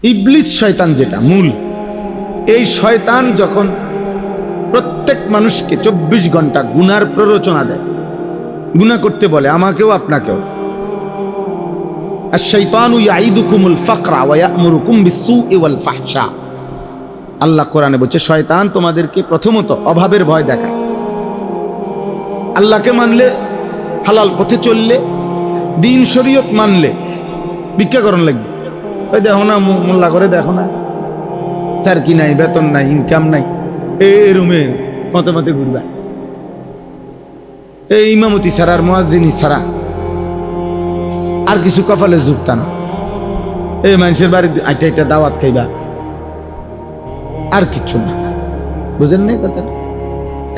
ইবলিস শয়তান যেটা মূল, এই শয়তান যখন প্রত্যেক মানুষকে 24 ঘন্টা গুনার প্ররোচনা দেয়, গুনাহ করতে বলে, আমাকেও আপনাকেও। আশ-শাইতানু ইয়াইদুকুমুল ফাকরা ওয়া ইয়া'মুরুকুম বিস-সু'i ওয়াল ফাহশা। আল্লাহ কোরআনে বলছে শয়তান তোমাদেরকে প্রথমত অভাবের ভয় দেখায়। আল্লাহকে মানলে, হালাল পথে চললে, দিন শরীয়ত মানলে ভিক্ষা করণ লাগবে। ওই দেখো না মোল্লা করে, দেখো না স্যার কি নাই, বেতন নাই, ইনকাম নাই, এই রুমে মতে মতে ঘুরবা, এই ইমামতি ছাড়া আর মুয়াজ্জিনি ছাড়া আর কিছু কপালে জুটতা না, এই মানুষের বাড়িতে আইটা আইটা দাওয়াত খাইবা, আর কিচ্ছু না। বুঝেন নাই কথা?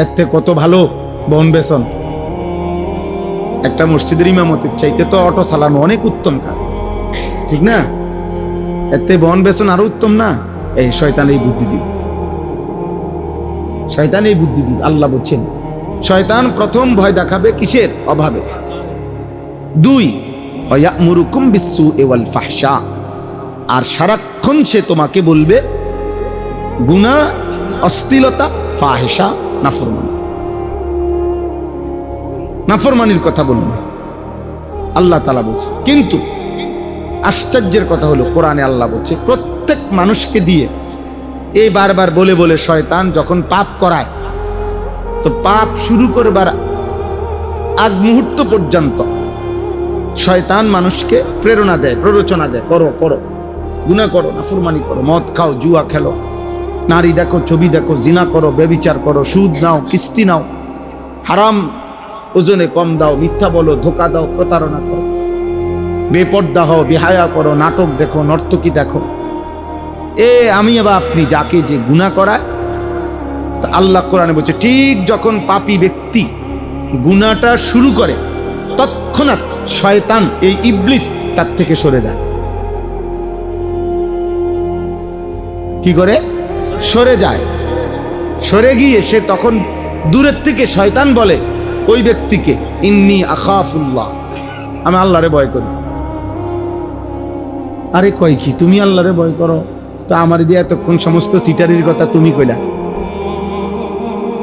এর থেকে কত ভালো বন বেসন। একটা মসজিদের ইমামতির চাইতে তো অটো চালানো অনেক উত্তম কাজ, ঠিক না? এতে বন বেসন আরো উত্তম না? এই শয়তান এই বুদ্ধি দিব, শয়তান এই বুদ্ধি দিব। আল্লাহ বলছেন শয়তান প্রথম ভয় দেখাবে কিসের? অভাবে। 2 ওয়ায়া'মুরুকুম বিস-সু'i ওয়াল ফাহশা, আর সারাক্ষণ সে তোমাকে বলবে গুনাহ, অশ্লীলতা, ফাহিশা, নাফরমানি, নাফরমানির কথা বলবে আল্লাহ তাআলা বলছে। কিন্তু আশ্চর্যের কথা হলো কোরআনে আল্লাহ বলছে প্রত্যেক মানুষকে দিয়ে এই বারবার বলে বলে শয়তান যখন পাপ করায়, তো পাপ শুরু করবার আগ মুহূর্ত পর্যন্ত শয়তান মানুষকে প্রেরণা দেয়, প্ররোচনা দেয়, করো করো, গুনাহ করো, নাফরমানি করো, মদ খাও, জুয়া খেলো, নারী দেখো, ছবি দেখো, জিনা করো, ব্যভিচার করো, সুদ নাও, কিস্তি নাও, হারাম ওজনে কম দাও, মিথ্যা বলো, ধোঁকা দাও, প্রতারণা করো, বেপর্দা হও, বেহায়া করো, নাটক দেখো, নর্তকী দেখো। আমি বা আপনি যাকে যে গুনাহ করায়, তা আল্লাহ কোরআনে বলছে ঠিক যখন পাপী ব্যক্তি গুনাহটা শুরু করে তৎক্ষণাৎ শয়তান, এই ইবলিস তার থেকে সরে যায়। কি করে? সরে যায়। সরে গিয়ে সে তখন দূরের থেকে শয়তান বলে ওই ব্যক্তিকে, ইন্নী আখাফুল্লাহ, আমি আল্লাহরে ভয় করি। আরে কয় কি তুমি আল্লাহরে ভয় করো, তো আমার দিয়ে এতক্ষণ সমস্ত সিটারির কথা তুমি কইলা,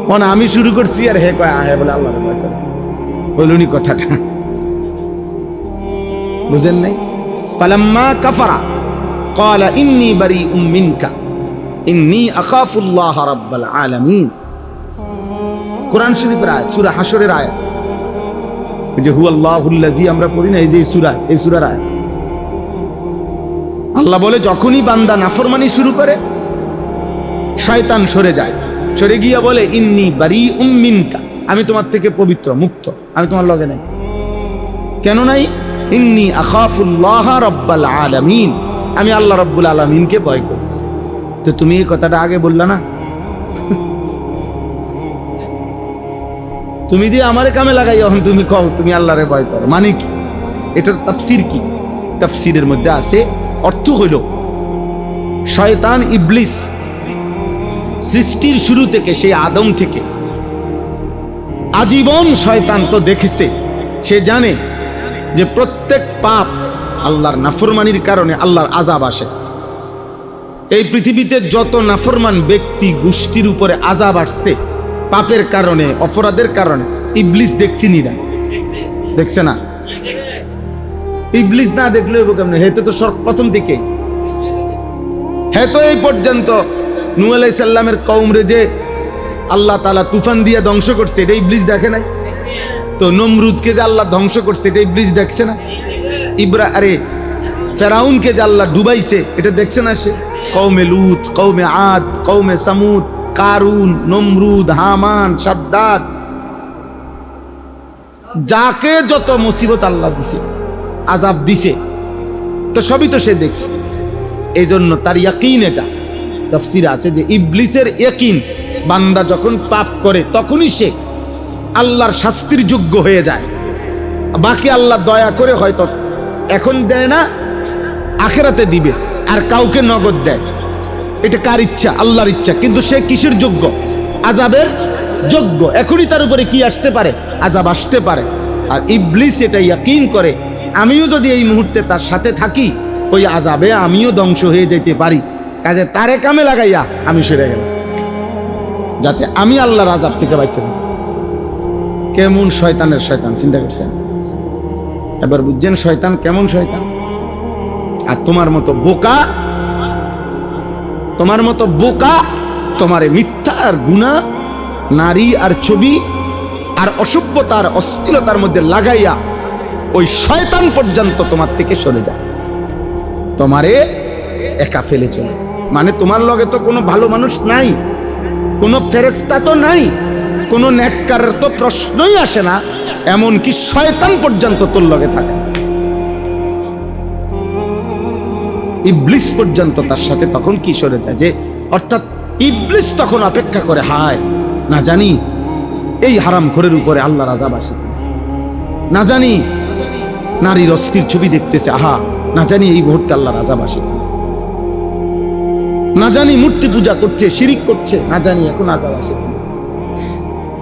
মানে আমি শুরু করছি আর হে কয় হে বলে আল্লাহরে ভয় করে। বলুনি কথাটা? বুঝেন নাই? ফালাম্মা কাফারা ক্বালা ইন্নী বারীউম মিনকা ইন্নী আখাফুল্লাহ রাব্বাল আলামিন। কোরআন শরীফের আয়াত, সূরা হাশরের আয়াত, যে হুয়াল্লাহুল্লাযী আমরা পড়ি না, এই যে সূরা, এই সূরার আয়াত। আল্লাহ বলে যখনই বান্দা নাফরমানি শুরু করে শয়তান সরে যায়, সরে গিয়ে বলে ইন্নী বারীউম মিনকা, আমি তোমার থেকে পবিত্র, মুক্ত, আমি তোমার লগে নাই। কেন নাই? ইন্নী আখাফুল্লাহ রাব্বাল আলামিন, আমি আল্লাহ রাব্বুল আলামিনকে ভয় করি। তো তুমি এই কথাটা আগে বললা না? তুমি দিয়ে আমারে কামে লাগাই, এখন তুমি কও তুমি আল্লাহরে ভয় করো, মানে কি? এটার তাফসীর কি? তাফসীরের মধ্যে আছে, অর্থ হইল শয়তান ইবলিস সৃষ্টির শুরু থেকে, সেই আদম থেকে আজীবন শয়তান তো দেখেছে, সে জানে যে প্রত্যেক পাপ আল্লাহর নাফরমানির কারণে আল্লাহর আযাব আসে। এই পৃথিবীতে যত নাফরমান ব্যক্তি গোষ্ঠীর উপরে আযাব আসছে পাপের কারণে, অপরাধের কারণে, ইবলিস দেখছিনি না? দেখছে না? ইবলিস না দেখলে হইব কেমনে? হেতে তো প্রথম থেকে, হেতো এই পর্যন্ত নূহ আলাইহিস সালামের কওমরে যে আল্লাহ তাআলা তুফান দিয়ে ধ্বংস করছে, এটা ইবলিস দেখে নাই? তো নমরুদকে যে আল্লাহ ধ্বংস করছে, এটা ইবলিস দেখছে না? ফেরাউনকে যে আল্লাহ ডুবাইছে, এটা দেখছে না সে? কওমে লূত, কওমে আদ, কওমে সামুদ, কারুন, নমরুদ, হামান, শাদ্দাদ, যাকে যত মুসিবত আল্লাহ দিছে, আযাব দিছে, তো সবই তো সে দেখছে। এই জন্য তার ইয়াকিন, এটা তাফসীরে আছে যে ইবলিসের ইয়াকিন, বান্দা যখন পাপ করে তখনই সে আল্লাহর শাস্তির যোগ্য হয়ে যায়। বাকি আল্লাহ দয়া করে হয়তো এখন দেয় না, আখিরাতে দিবে, আর কাউকে নগদ দেয়। এটা কার ইচ্ছা? আল্লাহর ইচ্ছা। কিন্তু সে কিসের যোগ্য? আযাবের যোগ্য। এখনই তার উপরে কি আসতে পারে? আযাব আসতে পারে। আর ইবলিস এটা ইয়াকিন করে, আমিও যদি এই মুহূর্তে তার সাথে থাকি ওই আযাবে আমিও ধ্বংস হয়ে যেতে পারি, কাজে তারে কামে লাগাইয়া আমি সরে গেলাম, যাতে আমি আল্লাহর আযাব থেকে বাঁচতে থাকি। কেমন শয়তানের শয়তান চিন্তা করছেন? এবার বুঝছেন শয়তান কেমন শয়তান। আর তোমার মতো বোকা, তোমারে মিথ্যা আর গুনাহ, নারী আর ছবি আর অসভ্যতা আর অশ্লীলতার মধ্যে লাগাইয়া ওই শয়তান পর্যন্ত তোমার থেকে সরে যায়, তোমারে একা ফেলে চলে যায়। মানে তোমার লগে তো কোনো ভালো মানুষ নাই, কোনো ফেরেশতা তো নাই, কোনো নেককারের তো প্রশ্নই আসে না, এমনকি শয়তান পর্যন্ত তোর লগে থাকে, ইবলিস পর্যন্ত তার সাথে তখন কি সরে যায়। যে অর্থাৎ ইবলিস তখন অপেক্ষা করে, হায় না জানি এই হারামখোরের উপরে আল্লাহর আযাব আসে, না জানি নারীর অস্থির ছবি দেখতেছে, আহা না জানি এই মুহূর্তে আল্লাহর আযাব আসে, না জানি মূর্তি পূজা করছে, শিরিক করছে, না জানি এখন আযাব আসে।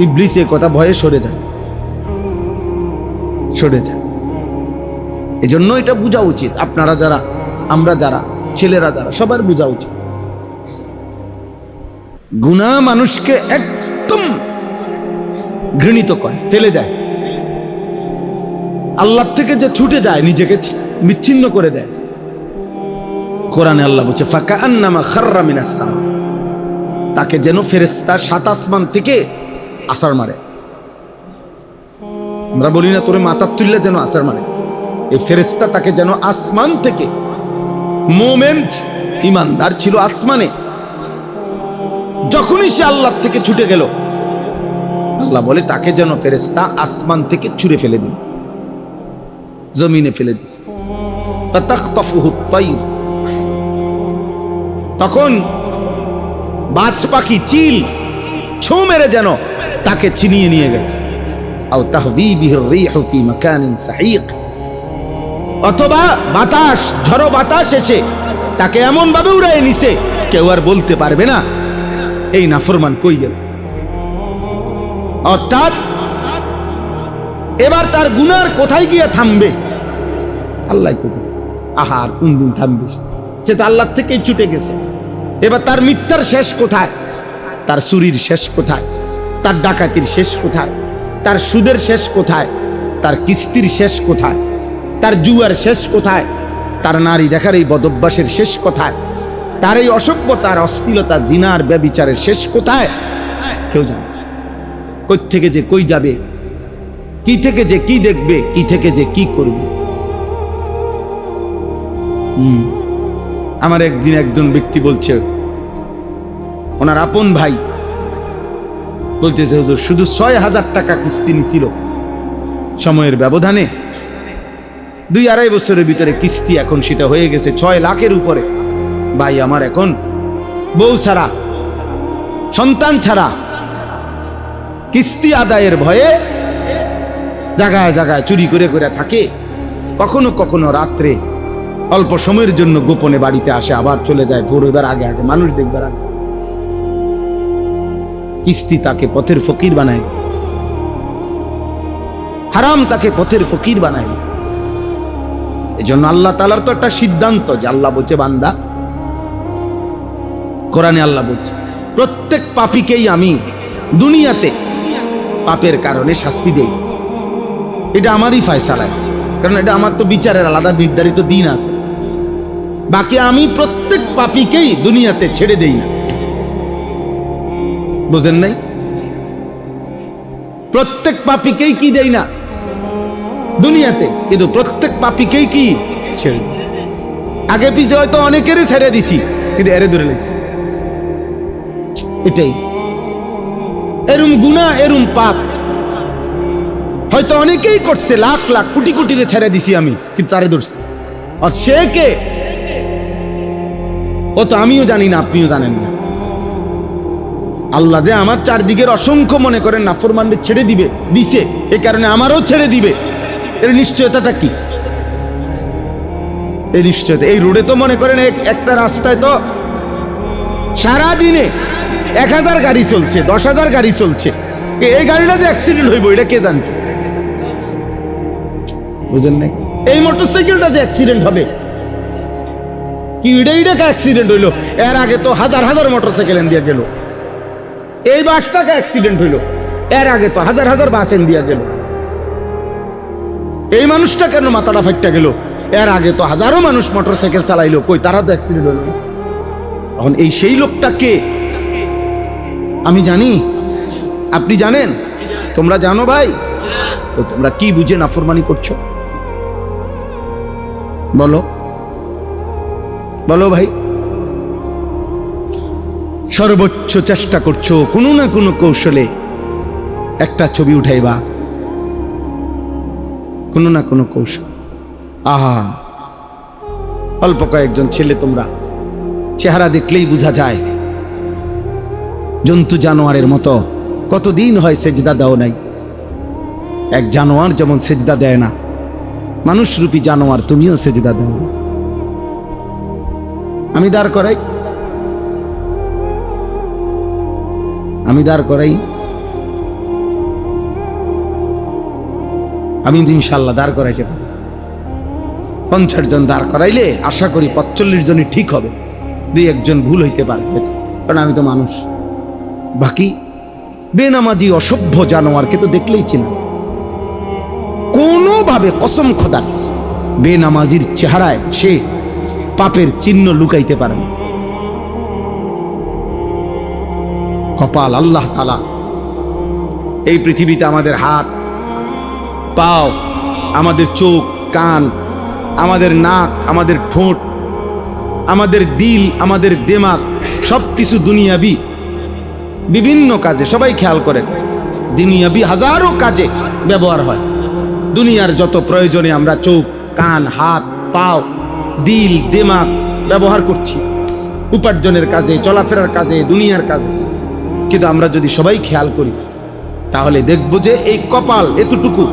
ইবলিস এই কথা ভয়ে সরে যায়। এজন্য এটা বোঝা উচিত, আপনারা যারা, আমরা যারা, ছেলেরা যারা, সবার বোঝা উচিত গুনাহ মানুষকে একদম ঘৃণিত করে, ফেলে দেয়, আল্লাহ থেকে যে ছুটে যায়, নিজেকে বিচ্ছিন্ন করে দেয়। কোরআনে আল্লাহ বলছে ফাকাআন্নামা খাররা মিনাস সামা, তাকে যেন ফেরেশতা সাত আসমান থেকে আছাড় মারে। আমরা বলি না তোরে মাথার তুললে যেন আছাড় মারে, এই ফেরেশতা তাকে যেন আসমান থেকে, মুমিন ঈমানদার ছিল আসমানে, যখনই সে আল্লাহ থেকে ছুটে গেল, আল্লাহ বলে তাকে যেন ফেরেশতা আসমান থেকে ছুঁড়ে ফেলে দিন, জমিনে ফেলে দিন। ফাতাখতাফুহু আত-তায়র, তখন বাজ পাখি, চিল ছোঁ মেরে যেন তাকে ছিনিয়ে নিয়ে গেছে। আও তাহবি বিহির রিহু ফি মাকানিন সাহিক, অথবা বাতাস, ঝড়ো বাতাস এসে তাকে এমন ভাবে উড়ায় নিছে, কেউ আর বলতে পারবে না এই নাফরমান কই গেল। অর্থাৎ এবার তার গুনার কোথায় গিয়ে থামবে? আল্লাহ কোথায়, আহা আর কোন দিন থামবে? সে তো আল্লাহ থেকেই ছুটে গেছে। এবার তার মিথ্যার শেষ কোথায়? তার চুরির শেষ কোথায়? তার ডাকাতির শেষ কোথায়? তার সুদের শেষ কোথায়? তার কিস্তির শেষ কোথায়? তার জুয়ার শেষ কোথায়? তার নারী দেখার এই বদভ্যাসের শেষ কোথায়? তার এই অসভ্যতার, অশ্লীলতা, জিনার, ব্যভিচারের শেষ কোথায়? কেউ জানে না। কই থেকে যে কই যাবে, কি থেকে যে কি দেখবে, কি থেকে যে কি করবে। আমার একদিন একজন ব্যক্তি বলছে, ওনার আপন ভাই বলতেছে, হুজুর শুধু ৬,০০০ টাকা কিস্তি নিছিল, সময়ের ব্যবধানে ২-২.৫ বছরের ভিতরে কিস্তি এখন সেটা হয়ে গেছে ৬ লাখের উপরে। ভাই আমার এখন বউ ছাড়া, সন্তান ছাড়া, কিস্তি আদায়ের ভয়ে জায়গায় জায়গায় চুরি করে করে থাকে। কখনো কখনো রাত্রে অল্প সময়ের জন্য গোপনে বাড়িতে আসে, আবার চলে যায় ভোর হইবার আগে আগে, মানুষ দেখবার আগে। কিস্তি তাকে পথের ফকির বানায় দিয়েছে, হারাম তাকে পথের ফকির বানায় দিয়েছে। এই জন্য আল্লাহ তাআলার তো একটা সিদ্ধান্ত, যে আল্লাহ বলছে বান্দা, কোরআনে আল্লাহ বলছে প্রত্যেক পাপীকেই আমি দুনিয়াতে পাপের কারণে শাস্তি দেই। এটা আমারই ফয়সালা, কারণ এটা আমার তো বিচারের আলাদা নির্ধারিত দিন আছে। বাকি আমি প্রত্যেক পাপীকেই দুনিয়াতে ছেড়ে দেই না। বুঝেন নাই? প্রত্যেক পাপীকেই কি দেই না দুনিয়াতে, কিন্তু প্রত্যেক পাপীকেই কি ছেড়ে দিই। আগে পিছে হয়তো অনেকেরই ছেড়ে দিছি, কিন্তু এরে ধরে লাইছি। এটাই এরম গুনাহ, এরম পাপ হয়তো অনেকেই করছে, লাখ লাখ কোটি কোটি ছেড়ে দিছি আমি, কিন্তু তারে ধরছি। আর সে কে? ও তো আমিও জানি না, আপনিও জানেন না। আল্লাহ যে আমার চারদিকের অসংখ্য মনে করেন নাফরমানদের ছেড়ে দিবে দিছে, এই কারণে আমারও ছেড়ে দিবে, এর নিশ্চয়তাটা কি? এই নিশ্চয়তা, এই রোডে তো মনে করেন একটা রাস্তায় তো সারাদিনে 1000 গাড়ি চলছে, 10,000 গাড়ি চলছে। এই গাড়িটা যে অ্যাক্সিডেন্ট হইব এটা কে জানতো? বুঝেন নাই? এই মোটরসাইকেলটা যে অ্যাক্সিডেন্ট হবে কি ইডা অ্যাক্সিডেন্ট হইলো, এর আগে তো হাজার হাজার মোটরসাইকেল দিয়া গেল। এই বাসটাকে অ্যাক্সিডেন্ট হইলো, এর আগে তো হাজার হাজার বাস দিয়া গেল। এই মানুষটা কেন মাথাটা ফাইটটা গেল, এর আগে তো হাজারো মানুষ মোটরসাইকেল চালাইলো, কই তারা তো অ্যাক্সিডেন্ট হইলো। এখন এই সেই লোকটা কে আমি জানি, আপনি জানেন, তোমরা জানো ভাই, তো তোমরা কি বুঝে নাফরমানি করছো? বলো বলো ভাই। সর্বোচ্চ চেষ্টা করছো কোনো না কোনো কৌশলে একটা ছবি উঠাইবা, কোনো না কোনো কৌশল। আহা, অল্প কয়েকজন ছেলে, তোমরা চেহারা দেখলেই বোঝা যায় জন্তু জানোয়ারের মতো। কতদিন হয় সেজদা দাও নাই। এক জানোয়ার যেমন সেজদা দেয় না, মানুষরূপী জানোয়ার তুমিও সেজদা দাও। আমি দাঁড় করাই, আমি দাঁড় করাই, আমি ইনশাল্লাহ দাঁড় করাইতে পারি। 50 জন দাঁড় করাইলে আশা করি 45 জনই ঠিক হবে, 2-1 জন ভুল হইতে পারে, কারণ আমি তো মানুষ। বাকি বেনামাজি অসভ্য জানোয়ারকে তো দেখলেই চিনা, কোনোভাবে কসম খোদার বেনামাজির চেহারায় সে পাপের চিহ্ন লুকাইতে পারে না। কপাল আল্লাহ তাআলা এই পৃথিবীতে আমাদের হাত, পাও, আমাদের চোখ, কান, আমাদের নাক, আমাদের ঠোঁট, আমাদের দিল, আমাদের দিমাগ, সবকিছু দুনিয়াবি বিভিন্ন কাজে, সবাই খেয়াল করেন, দুনিয়াবি হাজারো কাজে ব্যবহার হয়। দুনিয়ার যত প্রয়োজনে আমরা চোখ, কান, হাত, পাও, দিল, দিমাগ ব্যবহার করছি উপার্জনের কাজে, চলাফেরার কাজে, দুনিয়ার কাজে। কিন্তু আমরা যদি সবাই খেয়াল করি তাহলে দেখব যে এই কপাল এতটুকু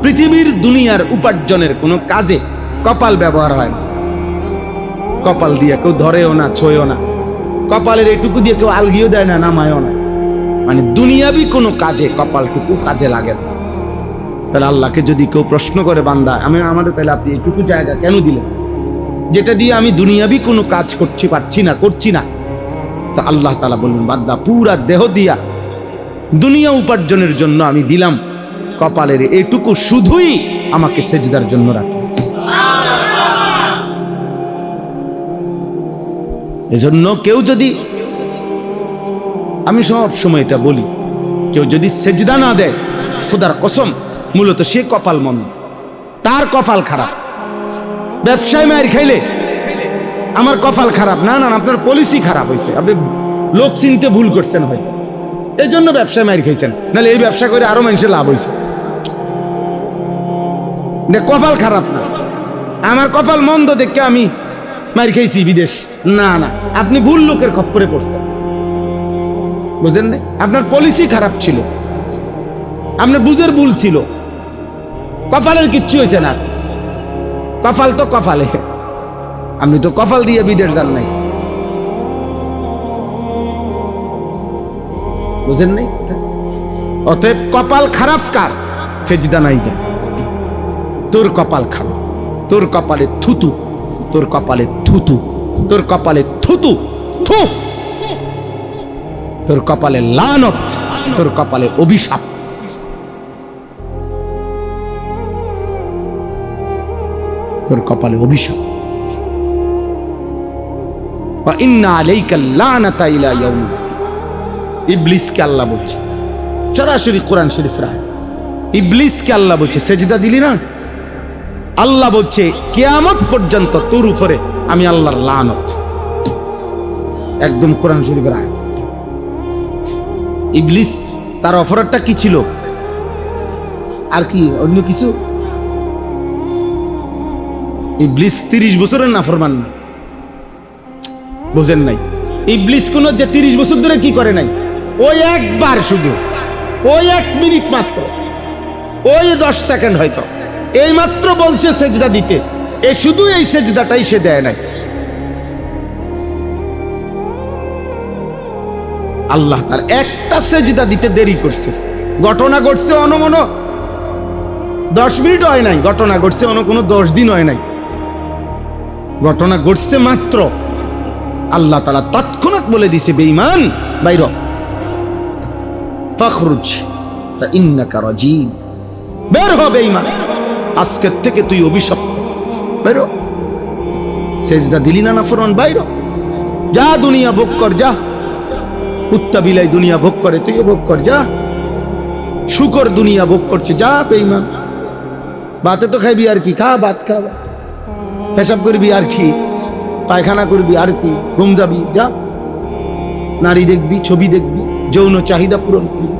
পৃথিবীর দুনিয়ার উপার্জনের কোনো কাজে কপাল ব্যবহার হয় না। কপাল দিয়ে কেউ ধরেও না, ছোঁয়ও না, কপালের এইটুকু দিয়ে কেউ আলগিও দেয় না, নামায়ও না। মানে দুনিয়াবি কোনো কাজে কপালটুকু কাজে লাগে না। তাহলে আল্লাহকে যদি কেউ প্রশ্ন করে, বান্দা আমাদের তাহলে আপনি এইটুকু জায়গা কেন দিলেন, যেটা দিয়ে আমি দুনিয়াবি কোনো কাজ করছি না, তা আল্লাহ তাআলা বলবেন, বান্দা পুরা দেহ দিয়া দুনিয়া উপার্জনের জন্য আমি দিলাম, কপালের এইটুকু শুধুই আমাকে সেজদার জন্য রাখি। এজন্য কেউ যদি, আমি সব সময় এটা বলি, কেউ যদি সেজদা না দেয়, খোদার কসম, মূলত সে কপাল মন্দ, তার কপাল খারাপ। ব্যবসায় মার খাইলে আমার কপাল খারাপ, না না, আপনার পলিসি খারাপ হয়েছে, আপনি লোক চিনতে ভুল করছেন হয়তো, এই জন্য ব্যবসায় মার খাইছেন, নাহলে এই ব্যবসা করে আরো মানুষের লাভ হয়েছে। কপাল খারাপ না, আমার কপাল মন্দ দেখে আমি মার খাইছি বিদেশ, না না, আপনি ভুল লোকের খপ্পরে পড়ছেন, বুঝেন না? আপনার পলিসি খারাপ ছিল, আপনার বুঝের ভুল ছিল, কপালের কিচ্ছু হয়েছে না। কপাল তো কপালে, আপনি তো কপাল দিয়ে বিদেশ যান নাই, বুঝেন নাই? অতএব কপাল খারাপ কার? সেজদা নাই যায়, তোর কপাল খারাপ, তোর কপালে থুতু, তোর কপালে থুতু, তোর কপালে থুতু, থু, তোর কপালে লানত, তোর কপালে অভিশাপ। তোর কপালে অভিশাপ। ওয়া ইন্না আলাইকা লানাতা ইলা ইয়াউমিদ্দিন। ইবলিসকে আল্লাহ বলছে, সরাসরি কোরআন শরীফের আয়াত, ইবলিসকে আল্লাহ বলছে সেজদা দিলি না, আল্লাহ বলছে কিয়ামত পর্যন্ত তোর উপরে আমি আল্লাহর লানত। একদম কোরআন শরীফের আয়াত। ইবলিস তার অপরাধটা কি ছিল? আর কি অন্য কিছু? ইবলিস 30 বছরের নাফরমান না, বুঝেন নাই? ইবলিস কোন যে 30 বছর ধরে কি করে নাই, ওই একবার, শুধু ওই 1 মিনিট মাত্র, ওই 10 সেকেন্ড হয়তো, এই মাত্র বলছে সেজদা দিতে, এই শুধু এই সেজদাটাই সে দেয় নাই। আল্লাহ তার একটা সেজদা দিতে দেরি করছে। ঘটনা ঘটছে অনমন 10 মিনিট হয় নাই, ঘটনা ঘটছে কোনো 10 দিন হয় নাই। ঘটনা ঘটছে মাত্র, আল্লাহ তাআলা তৎক্ষণাৎ বলে দিছে, বেঈমান বাইর ফাখরুজ ফাইন্নাকা রাজিম, বের হ বেঈমান, আজকের থেকে তুই অভিশপ্ত, বাইর। সেজদা দিলি না নাফরমান, বাইর যা, দুনিয়া ভোগ কর যা, কুত্তা বিলাই দুনিয়া ভোগ করে, তুইও ভোগ কর যা, শুকর দুনিয়া ভোগ করছে যা বেঈমান। ভাতে তো খাইবি আর কি, খা ভাত খা, পেশাব করবি আর কি, পায়খানা করবি আর কি, ঘুম যাবি যা, নারী দেখবি, ছবি দেখবি, যৌন চাহিদা পূরণ করবি।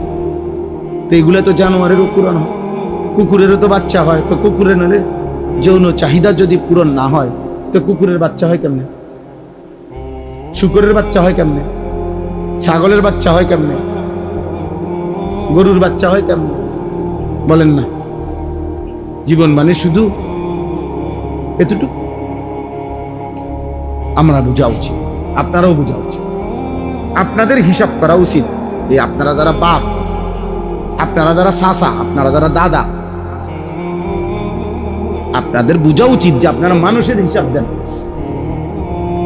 তো এগুলো তো জানোয়ারেরও পূরণ হয়, কুকুরেরও তো বাচ্চা হয়, তো কুকুরের যৌন চাহিদা যদি পূরণ না হয় তো কুকুরের বাচ্চা হয় কেমনে, শুকরের বাচ্চা হয় কেমনে, ছাগলের বাচ্চা হয় কেমনে, গরুর বাচ্চা হয় কেমনে, বলেন না? জীবন মানে শুধু এতটুকু। আমরা বোঝা উচিত, আপনারাও বোঝা উচিত, আপনাদের হিসাব করা উচিত। এই আপনারা যারা বাপ, আপনারা যারা চাচা, আপনারা যারা দাদা, আপনাদের বোঝা উচিত যে আপনারা মানুষের হিসাব দেন।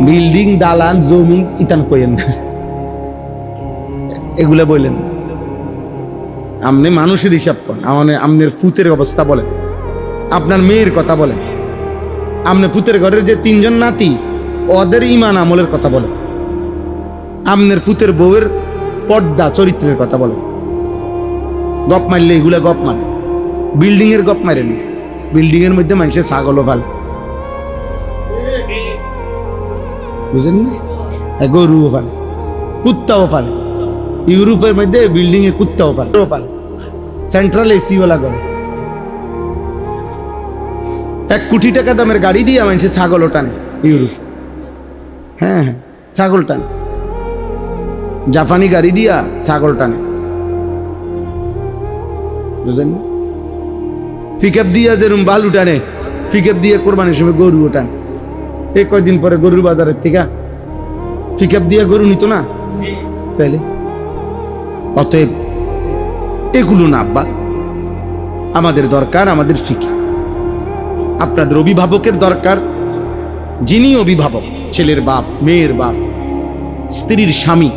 বিল্ডিং, দালান, জমি ইতান কইেন না, এগুলা বললেন। আপনি মানুষের হিসাব করেন, আপনার ফুতের অবস্থা বলেন, আপনার মেয়ের কথা বলেন, আপনি ফুতের ঘরের যে 3 জন নাতি ওদের ঈমান আমলের কথা বলেন, আপনার ফুতের বউয়ের পর্দা চরিত্রের কথা বলেন। গপ মারলে এগুলা গপ মারে, বিল্ডিং এর গপ মারেন। বিল্ডিং এর মধ্যে মানুষের ছাগলও ফালে, বুঝলেন না? গরুও ফালে, কুত্তাও ফালে। ইউরোপের মধ্যে বিল্ডিং এ কুত্তাও ফালে, সেন্ট্রাল এসি ওলা করে। 1 কোটি টাকা দামের গাড়ি দিয়ে মানুষের ছাগলও টানে ইউরোপ। হ্যাঁ হ্যাঁ, ছাগল টানে, জাপানি গাড়ি দিয়া ছাগল টানে, বুঝলেন না? পিকআপ দিয়া যেরকম বালু টানে, পিকআপ দিয়ে কোরবানির সময় গরুও টানে। এই কয়দিন পরে গরুর বাজারের থেকে পিকআপ দিয়ে গরু নিত না, তাইলে অতএব এগুলো না আব্বা, আমাদের দরকার আমাদের ফিকির। আপনাদের অভিভাবকের দরকার, যিনি অভিভাবক, ছেলের বাপ, মেয়ের বাপ, স্ত্রীর স্বামী,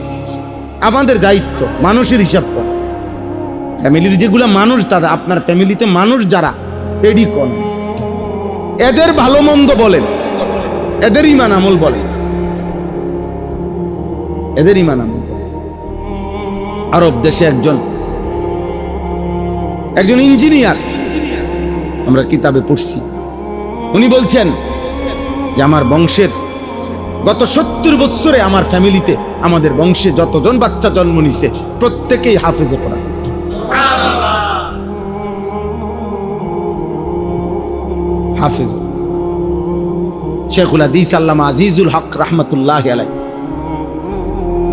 আমাদের দায়িত্ব মানুষের হিসাব করা। ফ্যামিলির যেগুলা মানুষ, দাদা আপনার ফ্যামিলিতে মানুষ যারা, এডি কোন, এদের ভালো মন্দ বলেন, এদের ঈমান আমল বলেন, এদের ঈমান আমল। আরব দেশে একজন ইঞ্জিনিয়ার, আমরা কিতাবে পড়ছি, উনি বলছেন যে আমার বংশের গত 70 বছরে আমার ফ্যামিলিতে, আমাদের বংশে যতজন বাচ্চা জন্ম নিছে প্রত্যেকেই হাফেজে কোরআন। হাফেজ শেখুল হাদিস আল্লামা আজিজুল হক রাহমাতুল্লাহি আলাইহি,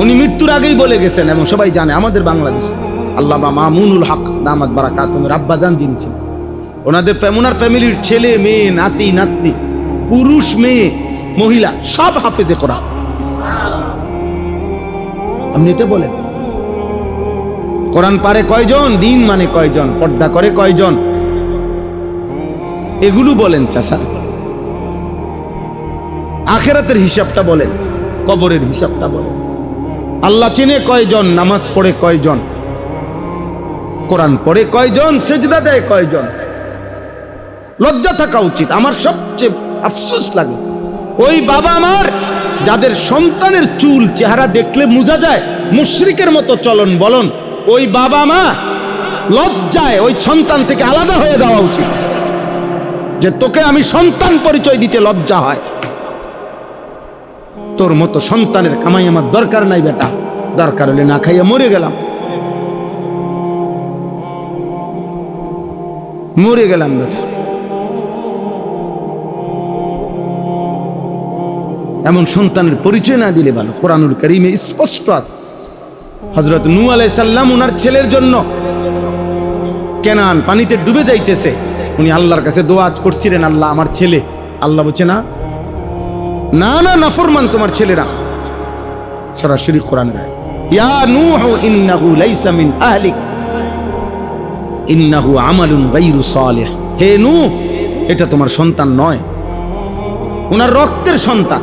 উনি মৃত্যুর আগেই বলে গেছেন, এবং সবাই জানে আমাদের বাংলাদেশে আল্লামা মামুনুল হক দামাত বারাকাতুহুর আব্বাজান যিনি ছিলেন, ওনার ফ্যামিলির ছেলে মেয়ে, নাতি নাতনি, পুরুষ মেয়ে মহিলা সব হাফেজে কোরআন। আপনি এটা বলেন, কোরআন পারে কয়জন, দিন মানে কয়জন, পর্দা করে কয়জন, এগুলো বলেন চাচা। আখিরাতের হিসাবটা বলেন, কবরের হিসাবটা বলেন। আল্লাহ চিনে কয়জন, নামাজ পড়ে কয়জন, কোরআন পড়ে কয়জন, সেজদা দেয় কয়জন। লজ্জা থাকা উচিত। আমার সবচেয়ে আফসোস লাগে ওই বাবা মার যাদের সন্তানের চুল চেহারা দেখলে বোঝা যায় মুশরিকের মতো চলন বলন, ওই বাবা মা লজ্জায় ওই সন্তান থেকে আলাদা হয়ে যাওয়া উচিত, যে তোকে আমি সন্তান পরিচয় দিতে লজ্জা হয়। তোর মতো সন্তানের কামাই আমার দরকার নাই বেটা, দরকার হলে না খাইয়া মরে গেলাম, মরে গেলাম বেটা। এমন সন্তানের পরিচয় না দিলে ভালো। কোরআনুল কারীমে স্পষ্ট আছে, হযরত নূহ আলাইহিস সালাম ওনার ছেলের জন্য কেনান পানিতে ডুবে যাইতেছে, উনি আল্লাহর কাছে দোয়া করছিলেন, আল্লাহ আমার ছেলে। আল্লাহ বলছে না না না, নাফরমান তোমার ছেলেরা। সরাসরি কোরআনের আয়াত, ইয়া নূহ ইন্নাহু লাইসা মিন আহলিক ইন্নাহু আমালুন গায়রু সালিহ। হে নূহ, এটা তোমার সন্তান নয়, ওনার রক্তের সন্তান।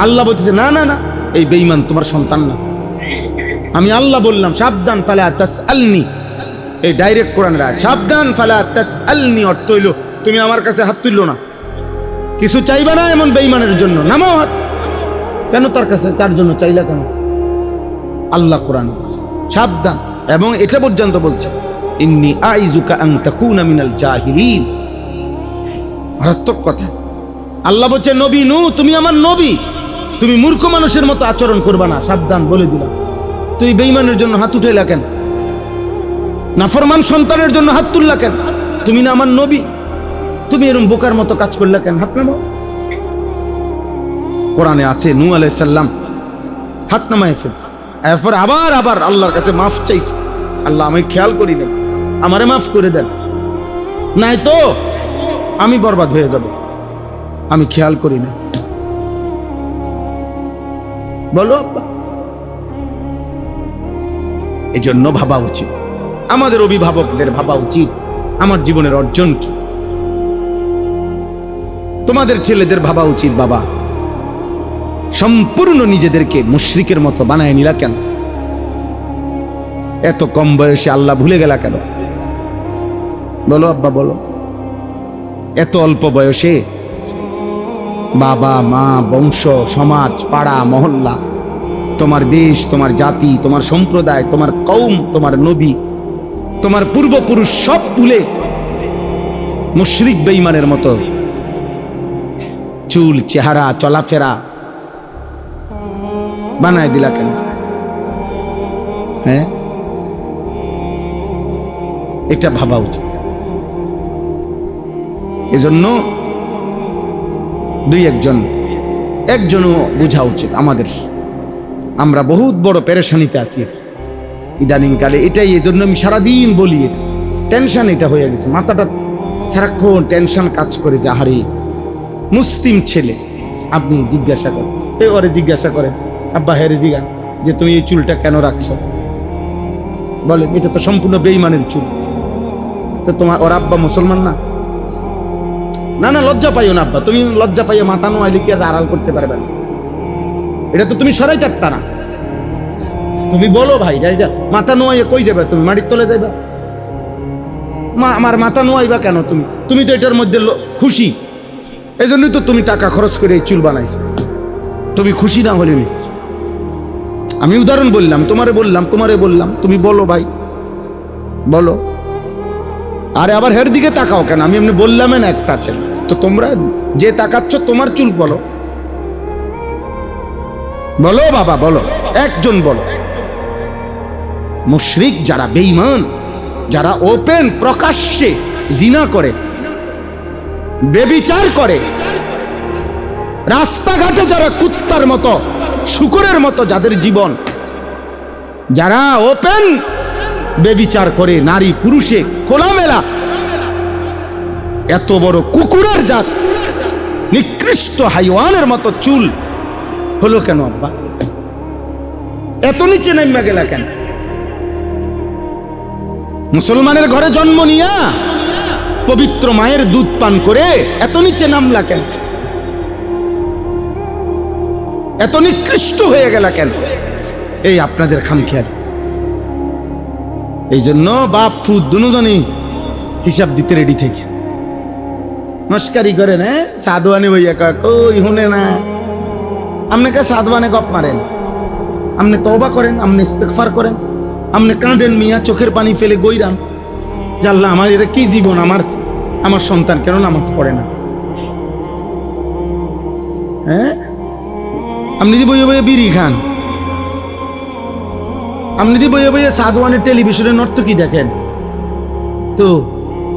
আল্লাহ বলতেছে না না না, এই বেঈমান তোমার সন্তান না। আমি আল্লাহ বললাম সাবধান ফালা তাসআলনি, এই ডাইরেক্ট কোরআনের আয়াত, সাবধান ফালা তাসআলনি অর্থ হইল তুমি আমার কাছে হাত তুললো না, কিছু চাইবা না এমন বেঈমানের জন্য, নামাও হাত। কেন তার কাছে, তার জন্য চাইলা কেন? আল্লাহ কোরআন বলছে সাবধান, এবং এটা পর্যন্ত বলছে ইন্নী আইযুকা আন তাকুনা মিনাল জাহিলিন। মারাত্মক কথা। আল্লাহ বলছে নবী নূহ তুমি আমার নবী, তুমি মূর্খ মানুষের মতো আচরণ করবা না, সাবধান বলে দিলাম। তুই বেঈমানের জন্য হাত উঠাইলা কেন? নাফরমান সন্তানের জন্য হাত তুললা কেন? তুমি না আমার নবী, তুমি এরকম বোকার মতো কাজ করলা কেন? হাত নামাও। কোরআনে আছে নূহ আলাইহিস সালাম হাত নামায় ফেলছে, এরপর আবার আবার আল্লাহর কাছে মাফ চাইছে, আল্লাহ আমি খেয়াল করি না, আমারে মাফ করে দেন, নাই তো আমি বরবাদ হয়ে যাব, আমি খেয়াল করি না। বলো আব্বা। এই জন্য ভাবা উচিত, আমাদের অভিভাবকদের ভাবা উচিত আমার জীবনের অর্জন কি। তোমাদের ছেলেদের ভাবা উচিত বাবা সম্পূর্ণ নিজেদেরকে মুশরিকের মতো বানায় নিলা কেন? এত কম বয়সে আল্লাহ ভুলে গেলা কেন? বলো আব্বা বলো। এত অল্প বয়সে বাবা মা বংশ সমাজ পাড়া মহল্লা তোমার দেশ তোমার জাতি তোমার সম্প্রদায় তোমার কওম তোমার নবী তোমার পূর্বপুরুষ সব ভুলে মুশরিক বেঈমানের মতো চুল চেহারা চলাফেরা বানায় দিলা কেন? হ্যাঁ, এটা ভাবা উচিত। এজন্য দুই একজনও বোঝা উচিত আমাদের, আমরা বহুত বড় পেরেশানিতে আছি ইদানিং কালে। এটাই এজন্য আমি সারাদিন বলি, টেনশন এটা হয়ে গেছে, মাথাটা সারাক্ষণ টেনশন কাজ করে। যে আহারে মুসলিম ছেলে, আপনি জিজ্ঞাসা করেন, ওরে জিজ্ঞাসা করেন আব্বা হেরে জিগান যে তুমি এই চুলটা কেন রাখছো, বলেন এটা তো সম্পূর্ণ বেঈমানের চুল, তো তোমার ওর আব্বা মুসলমান না? না না লজ্জা পাইও না আব্বা, তুমি লজ্জা পাইও মাথা নোয়াইলে কি আর আড়াল করতে পারবে না, এটা তো তুমি সরাই চারতা না। তুমি বলো ভাই মাথা নোয়াইয়া কই যাবে? তুমি মাটির তলে যাইবা? আমার মাথা নোয়াইবা কেন? তুমি তো এটার মধ্যে খুশি, এই জন্যই তো তুমি টাকা খরচ করে এই চুল বানাইছো। তুমি খুশি না হলে আমি উদাহরণ বললাম, তোমারে বললাম, তুমি বলো ভাই বলো। আরে আবার হের দিকে তাকাও কেন? আমি এমনি বললাম না একটা ছেলে, তো তোমরা যে তাকাচ্ছ তোমার চুল বলো, বলো বাবা বলো, একজন বলো। মুশরিক যারা বেঈমান, যারা ওপেন প্রকাশ্যে জিনা করে বেবিচার করে, রাস্তাঘাটে যারা কুত্তার মতো শুকরের মতো যাদের জীবন, যারা ওপেন বেবিচার করে নারী পুরুষে খোলামেলা, এত বড় কুকুরের জাত নিকৃষ্ট হাইওয়ানের মতো চুল হলো কেন আব্বা? এত নিচে নেমে গেলা কেন? মুসলমানের ঘরে জন্ম নিয়া পবিত্র মায়ের দুধ পান করে এত নিচে নামলা কেন? এত নিকৃষ্ট হয়ে গেলা কেন? এই আপনাদের খামখেয়ালি। এই জন্য বাপ ফুদ দুজনই হিসাব দিতে রেডি থেকে নস্কারি করেন। হ্যাঁ, সাধুয়ানি ভাইয়া কই শুনে না, আপনি কে সাধুয়ানে গপ মারেন, আপনি তওবা করেন, আপনি ইস্তেগফার করেন, আপনি কাঁদেন মিয়া, চোখের পানি ফেলে গইরান যে আল্লাহ আমার এটা কি জীবন, আমার সন্তান কেন নামাজ পড়ে না? হ্যাঁ, আপনি যদি বইয়ে বইয়ে বিড়ি খান, আপনি যদি বইয়ে বইয়ে সাধুয়ানের টেলিভিশনে নর্তকী দেখেন, তো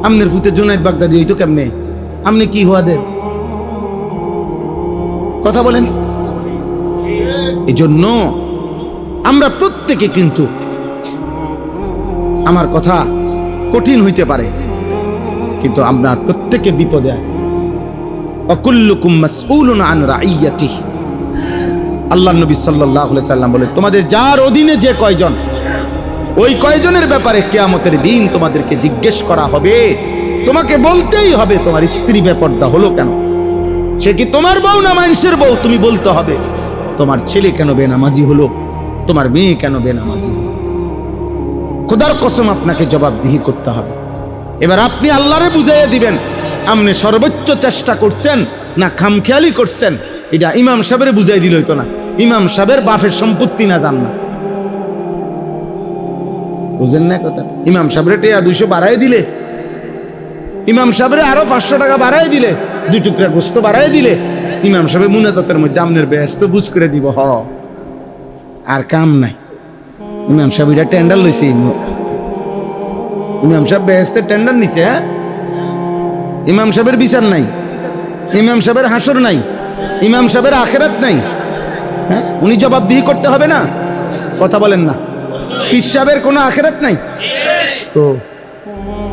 আপনার ফুতে জুনাইদ বাগদাদি হইতো কেমনে? আপনি কি হওয়া দেন? কথা বলেন। এই জন্য আমরা প্রত্যেকে, কিন্তু আমার কথা কঠিন হইতে পারে, কিন্তু আমরা প্রত্যেকে বিপদে আছি। ওয়াকুল্লুকুম মাসউলুন আন রাইয়াতিহি, আল্লাহ নবী সাল্লাল্লাহু আলাইহি সাল্লাম বলেন, তোমাদের যার অধীনে যে কয়জন, ওই কয়জনের ব্যাপারে কিয়ামতের দিন তোমাদেরকে জিজ্ঞেস করা হবে। তোমাকে বলতেই হবে তোমার স্ত্রী বেপরদা হলো কেন, সে কি তোমার বউ না মানুষের বউ? তুমি বলতে হবে তোমার ছেলে কেন বেনামাজি হলো, তোমার মেয়ে কেন বেনামাজি হলো। খোদার কসম আপনাকে জবাবদিহি করতে হবে। এবার আপনি আল্লাহরে বুঝাইয়া দিবেন আপনি সর্বোচ্চ চেষ্টা করছেন না খামখেয়ালি করছেন। এটা ইমাম সাহেবের বুঝাই দিল হইতো না, ইমাম সাহেবের বাপের সম্পত্তি না জান না, বুঝেন না কথা। ইমাম সাহেবের টেয়া 200 বাড়াই দিলে, ইমাম সাহেবের আরো 500 টাকা বাড়াই দিলে, 2 টুকরা গোস্ত বাড়াই দিলে, ইমাম সাহেবের মুনাজাতের মধ্যে আমনের ব্যস্ত বুঝ করে দিব হ আর কাম নাই। ইমাম সাহেব এটা টেন্ডার লইছে, ইমাম সাহেব বেহেস্তের টেন্ডার নিছে। হ্যাঁ, ইমাম সাহেবের বিচার নাই, ইমাম সাহেবের হাসর নাই, ইমাম সাহেবের আখেরাত নাই। হ্যাঁ, উনি জবাবদিহি করতে হবে না? কথা বলেন না। পীর সাহেবের কোনো আখেরাত নাই তো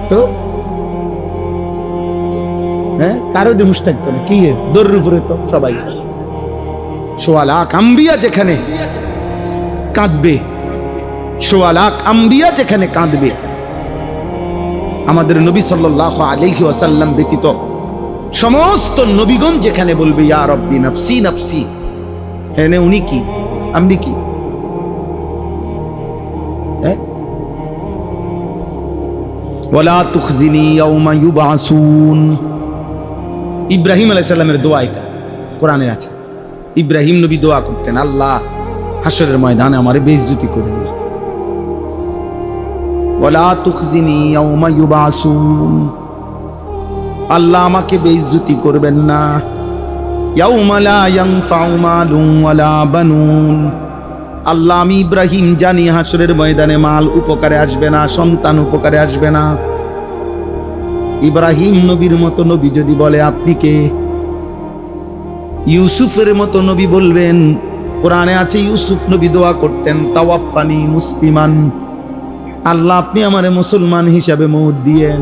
তো হ্যাঁ, কারো দিমুস থাকতো না কি দৌড়ের উপরে তো সবাই। 1.25 লাখ আম্বিয়া যেখানে কাঁদবে, 1.25 লাখ আম্বিয়া যেখানে কাঁদবে, আমাদের নবী সাল্লাল্লাহু আলাইহি ওয়াসাল্লাম ব্যতীত সমস্ত নবীগণ যেখানে বলবে ইয়া রব্বি নফসি নফসি, এনে উনি কি আমি কি? ওয়ালা তুখজিনি ইয়াউমা ইউবআসুন। ইব্রাহিম আলাইহিস সালামের দোয়া এটা কোরআনে আছে। ইব্রাহিম নবী দোয়া করতেন, আল্লাহ হাসরের ময়দানে আমারে বেইজ্জতি করবেন না। ওয়ালা তুখজিনি ইয়াউমা ইউবআসুন, আল্লাহ আমাকে বেইজ্জতি করবেন না। ইয়াউমা লা ইয়ানফাউ মালুন ওয়ালা বানুন, আল্লাহ আমি ইব্রাহিম জানি হাসরের ময়দানে মাল উপকারে আসবে না, সন্তান উপকারে আসবে না। ইব্রাহিম নবীর মতো নবী যদি বলে আপনি কে? ইউসুফের মতো নবী বলবেন। কোরআনে আছে ইউসুফ নবী দোয়া করতেন তাওয়াফানি মুসলিমান, আল্লাহ আপনি আমারে মুসলমান হিসাবে মওত দিয়েন।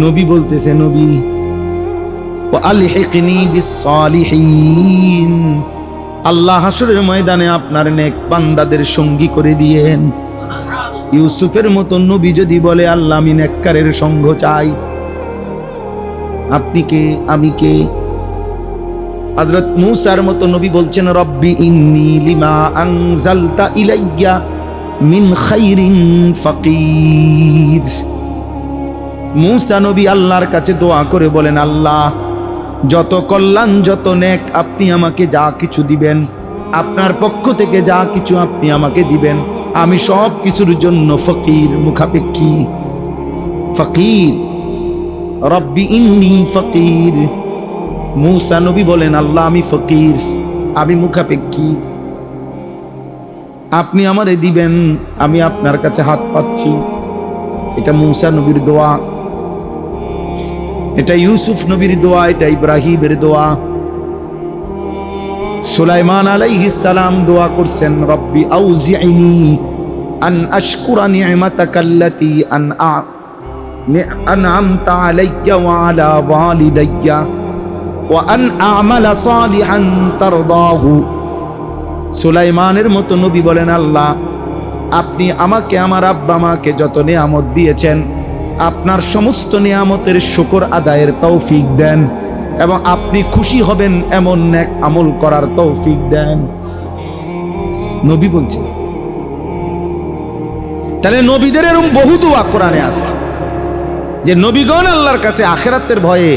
নবী বলতেছে নবী ওয়া আলহিকনি বিস সালিহিন, আল্লাহ হাসরের ময়দানে আপনার নেক বান্দাদের সঙ্গী করে দিয়েন। ইউসুফের মতো নবী যদি বলে আল্লাহ আমি নেককারের সঙ্গ চাই, আপনি কে আমি কে? হযরত মূসার মতো নবী বলছেন রব্বি ইন্নী লিমা আনজালতা ইলাইয়া মিন খাইরিন ফাকির। মূসা নবী আল্লাহর কাছে দোয়া করে বলেন আল্লাহ যত কল্যাণ যত নেক আপনি আমাকে যা কিছু দিবেন, আপনার পক্ষ থেকে যা কিছু আপনি আমাকে দিবেন, আমি সব কিছুর জন্য ফকির, মুখাপেক্ষী। ফকির, রব্বি ইন্নী ফকির। মূসা নবী বলেন আল্লাহ আমি ফকির, আমি মুখাপেক্ষী, আপনি আমারে দিবেন, আমি আপনার কাছে হাত পাচ্ছি। এটা মূসা নবীর দোয়া, এটা ইউসুফ নবীর দোয়া, এটা ইব্রাহিমের দোয়া। সুলাইমান আলাইহিস সালাম দোয়া করছেন রব্বি আউজি'নি আন আশকুরা নি'মাতাকাল্লাতী আন'আমতা আলাইয়া ওয়া আলা ওয়ালিদাইয়া ওয়া আন আ'মালা সালিহান তারদাহু। সুলাইমানের মতো নবী বলেন আল্লাহ আপনি আমাকে আমার আব্বা মাকে যত নিয়ামত দিয়েছেন আপনার সমস্ত নিয়ামতের শুকর আদায়ের তৌফিক দেন এবং আপনি খুশি হবেন এমন নেক আমল করার তৌফিক দেন। নবী বলছেন। তাহলে নবীদের এরকম বহু দোয়া কোরআনে আছে যে নবীগণ আল্লাহর কাছে আখিরাতের ভয়ে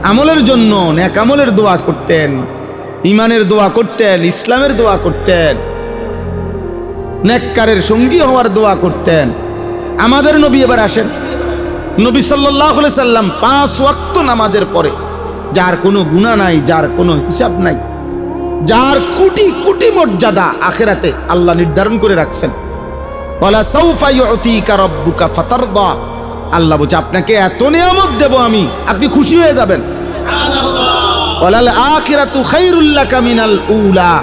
আমলের জন্য নেক আমলের দোয়া করতেন, ঈমানের দোয়া করতেন, ইসলামের দোয়া করতেন, নেককারের সঙ্গী হওয়ার দোয়া করতেন। আমাদের নবী এবার আসেন, নবী সাল্লাল্লাহু আলাইহি সাল্লাম 5 ওয়াক্ত নামাজের পরে যার কোনো গুনাহ নাই, যার কোনো হিসাব নাই, যার কোটি কোটি মর্যাদা আখিরাতে আল্লাহ নির্ধারণ করে রাখছেন। ওয়ালা সাউফা ইউতিকা রাব্বুকা ফাতারদা, আল্লাহ বলছে আপনাকে এত নিয়ামত দেব আমি, আপনি খুশি হয়ে যাবেন। সুবহানাল্লাহ। ওয়ালাল আখিরাতু খায়রুল লাকা মিনাল উলা,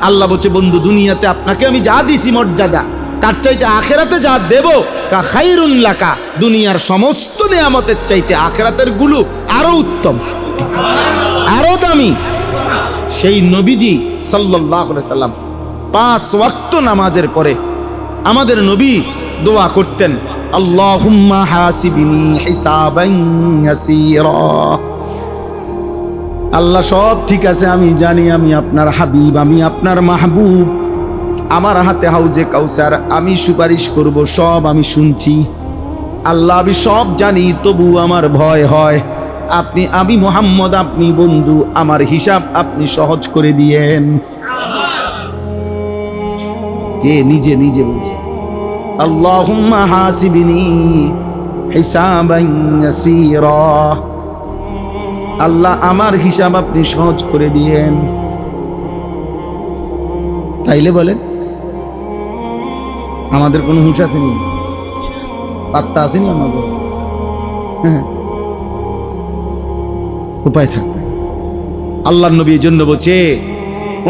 আল্লাহ বলছে বন্ধু দুনিয়াতে আপনাকে আমি যা দিছি মর্যাদা তার চাইতে আখিরাতে যা দেব তা খায়রুন লাকা, দুনিয়ার সমস্ত নিয়ামতের চাইতে আখিরাতের গুলো আরো উত্তম, আরো দামি। সেই নবীজি সাল্লাল্লাহু আলাইহি সাল্লাম 5 ওয়াক্ত নামাজের পরে আমাদের নবী দোয়া করতেন আল্লাহুম্মা হাসিবনি হিসাবান ইয়াসীরা আল্লাহ সব ঠিক আছে, আমি জানি আমি আপনার হাবিব, আমি আপনার মাহবুব, আমার হাতে হাউজে কাউসার, আমি সুপারিশ করব, সব আমি শুনছি আল্লাহ, আমি সব জানি, তবু আমার ভয় হয়। আমি মুহাম্মদ, আপনি বন্ধু, আমার হিসাব আপনি সহজ করে দিয়েন। কে নিজে নিজে বলছে আল্লাহুম্মা হাসিবনি হিসাবান ইয়াসীরা, আল্লাহ আমার হিসাব আপনি সহজ করে দিয়েন। তাইলে বলেন আমাদের কোনো হুঁশ আসেনি, পাত্তা আসেনি আমাদের? হ্যাঁ, উপায় থাকবে। আল্লাহর নবী এই জন্য বলছে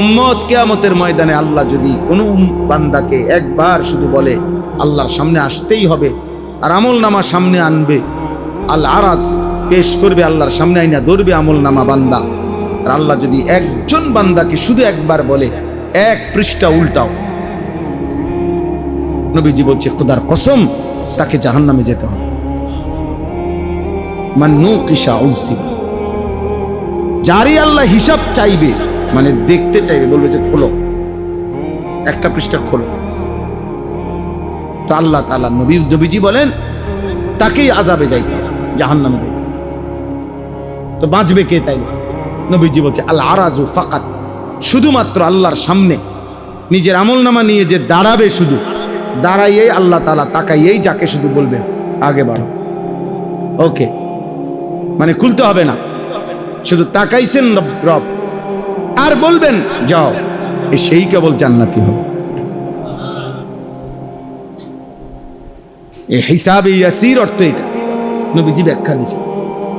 উম্মত কিয়ামতের ময়দানে আল্লাহ যদি কোনো বান্দাকে একবার শুধু বলে আল্লাহর সামনে আসতেই হবে, আর আমল নামা সামনে আনবে, আল আরাজ পেশ করবে, আল্লাহর সামনে আইনা ধরবে আমল নামা বান্দা, আর আল্লাহ যদি একজন বান্দাকে শুধু একবার বলে এক পৃষ্ঠা উল্টাও, নবীজি বলছে খোদার কসম তাকে জাহান্নামে যেতে হবে। মান নুকিশা উযিবা, যারই আল্লাহ হিসাব চাইবে, মানে দেখতে চাইবে, বলবে যে খোলো একটা পৃষ্ঠা খোলো, তো আল্লাহ তাআলা নবীজি বলেন তাকেই আযাবে যাইতে হবে, জাহান্নামে যাইতে হবে। তো বাঁচবে কে? তাই নবীজি বলছে আল আরাজু ফাকাত, শুধুমাত্র আল্লাহর সামনে নিজের আমলনামা নিয়ে যে দাঁড়াবে, শুধু দাঁড়াইয়েই আল্লাহ তাআলা তাকাইয়েই যাকে শুধু বলবেন আগে বাড়ো, ওকে, মানে খুলতে হবে না, শুধু তাকাইছেন রব আর বলবেন যাও, সেই কেবল জান্নাতি হবে। এই হিসাবে ইয়াসির অর্থ এটা নবীজি ব্যাখ্যা দিয়েছে।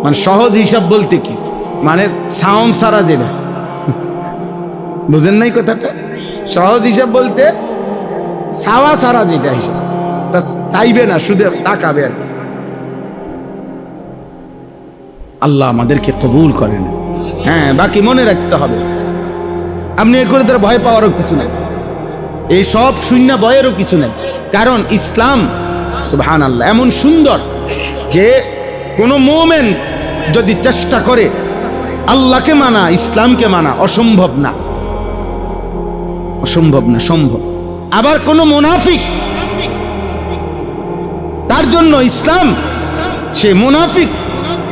মানে সহজ হিসাব বলতে কি, মানে সাউন্ড সারা যেটা, বুঝেন নাই কথাটা? সহজ হিসাব বলতে সাওয়া সারা যেটা হিসাব, তা চাইবে না, শুধু তাকাবে আর কি। আল্লাহ আমাদেরকে কবুল করেন। হ্যাঁ, বাকি মনে রাখতে হবে, আপনি এ করে তার ভয় পাওয়ারও কিছু নাই, এই সব শূন্য ভয়েরও কিছু নাই। কারণ ইসলাম সুবহানাল্লাহ এমন সুন্দর যে কোন মুমিন যদি চেষ্টা করে আল্লাহকে মানা, ইসলামকে মানা, অসম্ভব না, অসম্ভব না, সম্ভব। আবার কোন মুনাফিক, তার জন্য ইসলাম, সে মুনাফিক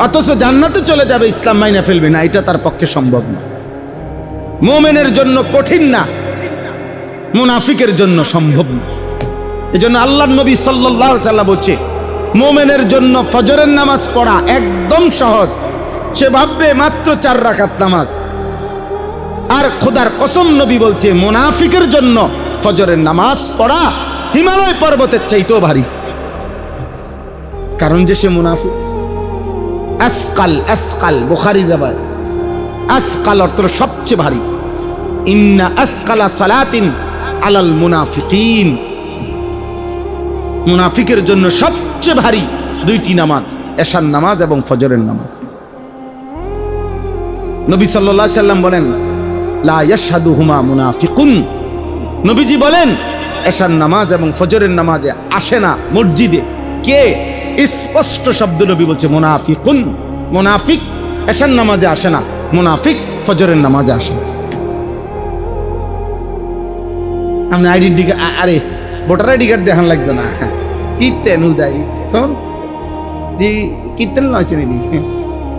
অথচ জান্নাতে চলে যাবে, ইসলাম মাইনা ফেলবে না, এটা তার পক্ষে সম্ভব না। মুমিনের জন্য কঠিন না, মুনাফিকের জন্য সম্ভব না। এজন্য আল্লাহর নবী সাল্লাল্লাহু আলাইহি ওয়াসাল্লাম বলছে মুমিনের জন্য ফজরের নামাজ পড়া একদম সহজ, সে ভাববে মাত্র 4 রাকাত নামাজ। আর খোদার কসম নবী বলছে মুনাফিকের জন্য ফজরের নামাজ পড়া হিমালয় পর্বতের চাইতেও ভারী, কারণ যে সে মুনাফিক। আসকাল, আসকাল বুখারীর রাওয়ায়াত, আসকাল অর্থ সবচেয়ে ভারী। ইন্না আসকালা সালাতিন আলাল মুনাফিকিন, মুনাফিকের জন্য সবচেয়ে ভারী 2টি নামাজ, এশার নামাজ এবং ফজরের নামাজ। নবী সাল্লাল্লাহু আলাইহি সাল্লাম বলেন লা ইয়াশহাদুহুমা মুনাফিকুন, নবীজি বলেন এশার নামাজ এবং ফজরের নামাজে আসে না মসজিদে কে? স্পষ্ট শব্দ নবী বলছে মুনাফিকুন, মুনাফিক এশার নামাজে আসে না, মুনাফিক ফজরের নামাজে আসে না। আপনি আইডেন্টি, আরে ভোটার আইডি কার্ড দেখান লাগতো না, কিতেন উদাই তো কিতেন নয়ছেন, এটি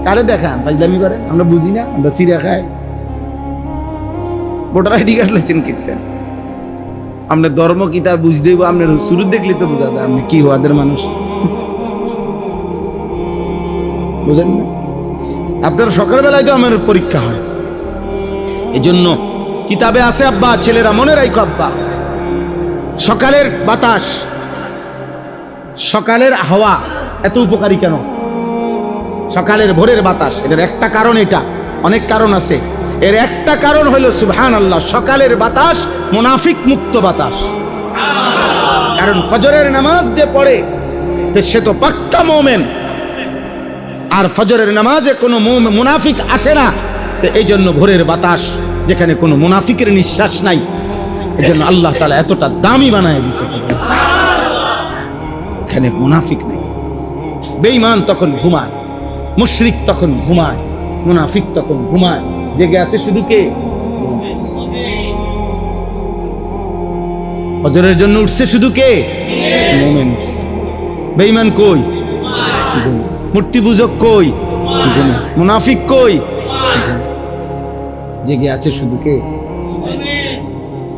কারে দেখান, ফাজলামি করেন, আমরা বুঝি না, আমরা সিরিয়া খাই। ভোটার আইডি কার্ড লইছেন কিতেন, আপনার ধর্ম কিতা বুঝতে হইব, আপনার শুরু দেখলে তো বোঝা যায় আপনি কি হওয়াদের মানুষ, বুঝেন না? আপনার সকালবেলায় তো আমার পরীক্ষা হয়, এজন্য কিতাবে আছে আব্বা, ছেলেরা মনে রাখো আব্বা, সকালের বাতাস, সকালের হাওয়া এত উপকারী কেন? সকালের ভোরের বাতাস, এটার একটা কারণ, এটা অনেক কারণ আছে, এর একটা কারণ হলো সুবহানাল্লাহ, সকালের বাতাস মুনাফিক মুক্ত বাতাস। কারণ ফজরের নামাজ যে পড়ে সে তো পাক্কা মুমিন, আর ফজরের নামাজে কোনো মুনাফিক আসে না, তো এই জন্য ভোরের বাতাস যেখানে কোনো মুনাফিকের নিঃশ্বাস নাই, এই জন্য আল্লাহ তাআলা এতটা দামি বানায় দিয়েছে, এখানে মুনাফিক নেই। বেঈমান তখন ঘুমায়, মুশরিক তখন ঘুমায়, মুনাফিক তখন ঘুমায়, জেগে আছে শুধু কে? ফজরের জন্য উঠছে শুধু কে? মুমিন। বেঈমান কই? মূর্তি পূজক কই? মুনাফিক কই? জেগে আছে শুধু কে?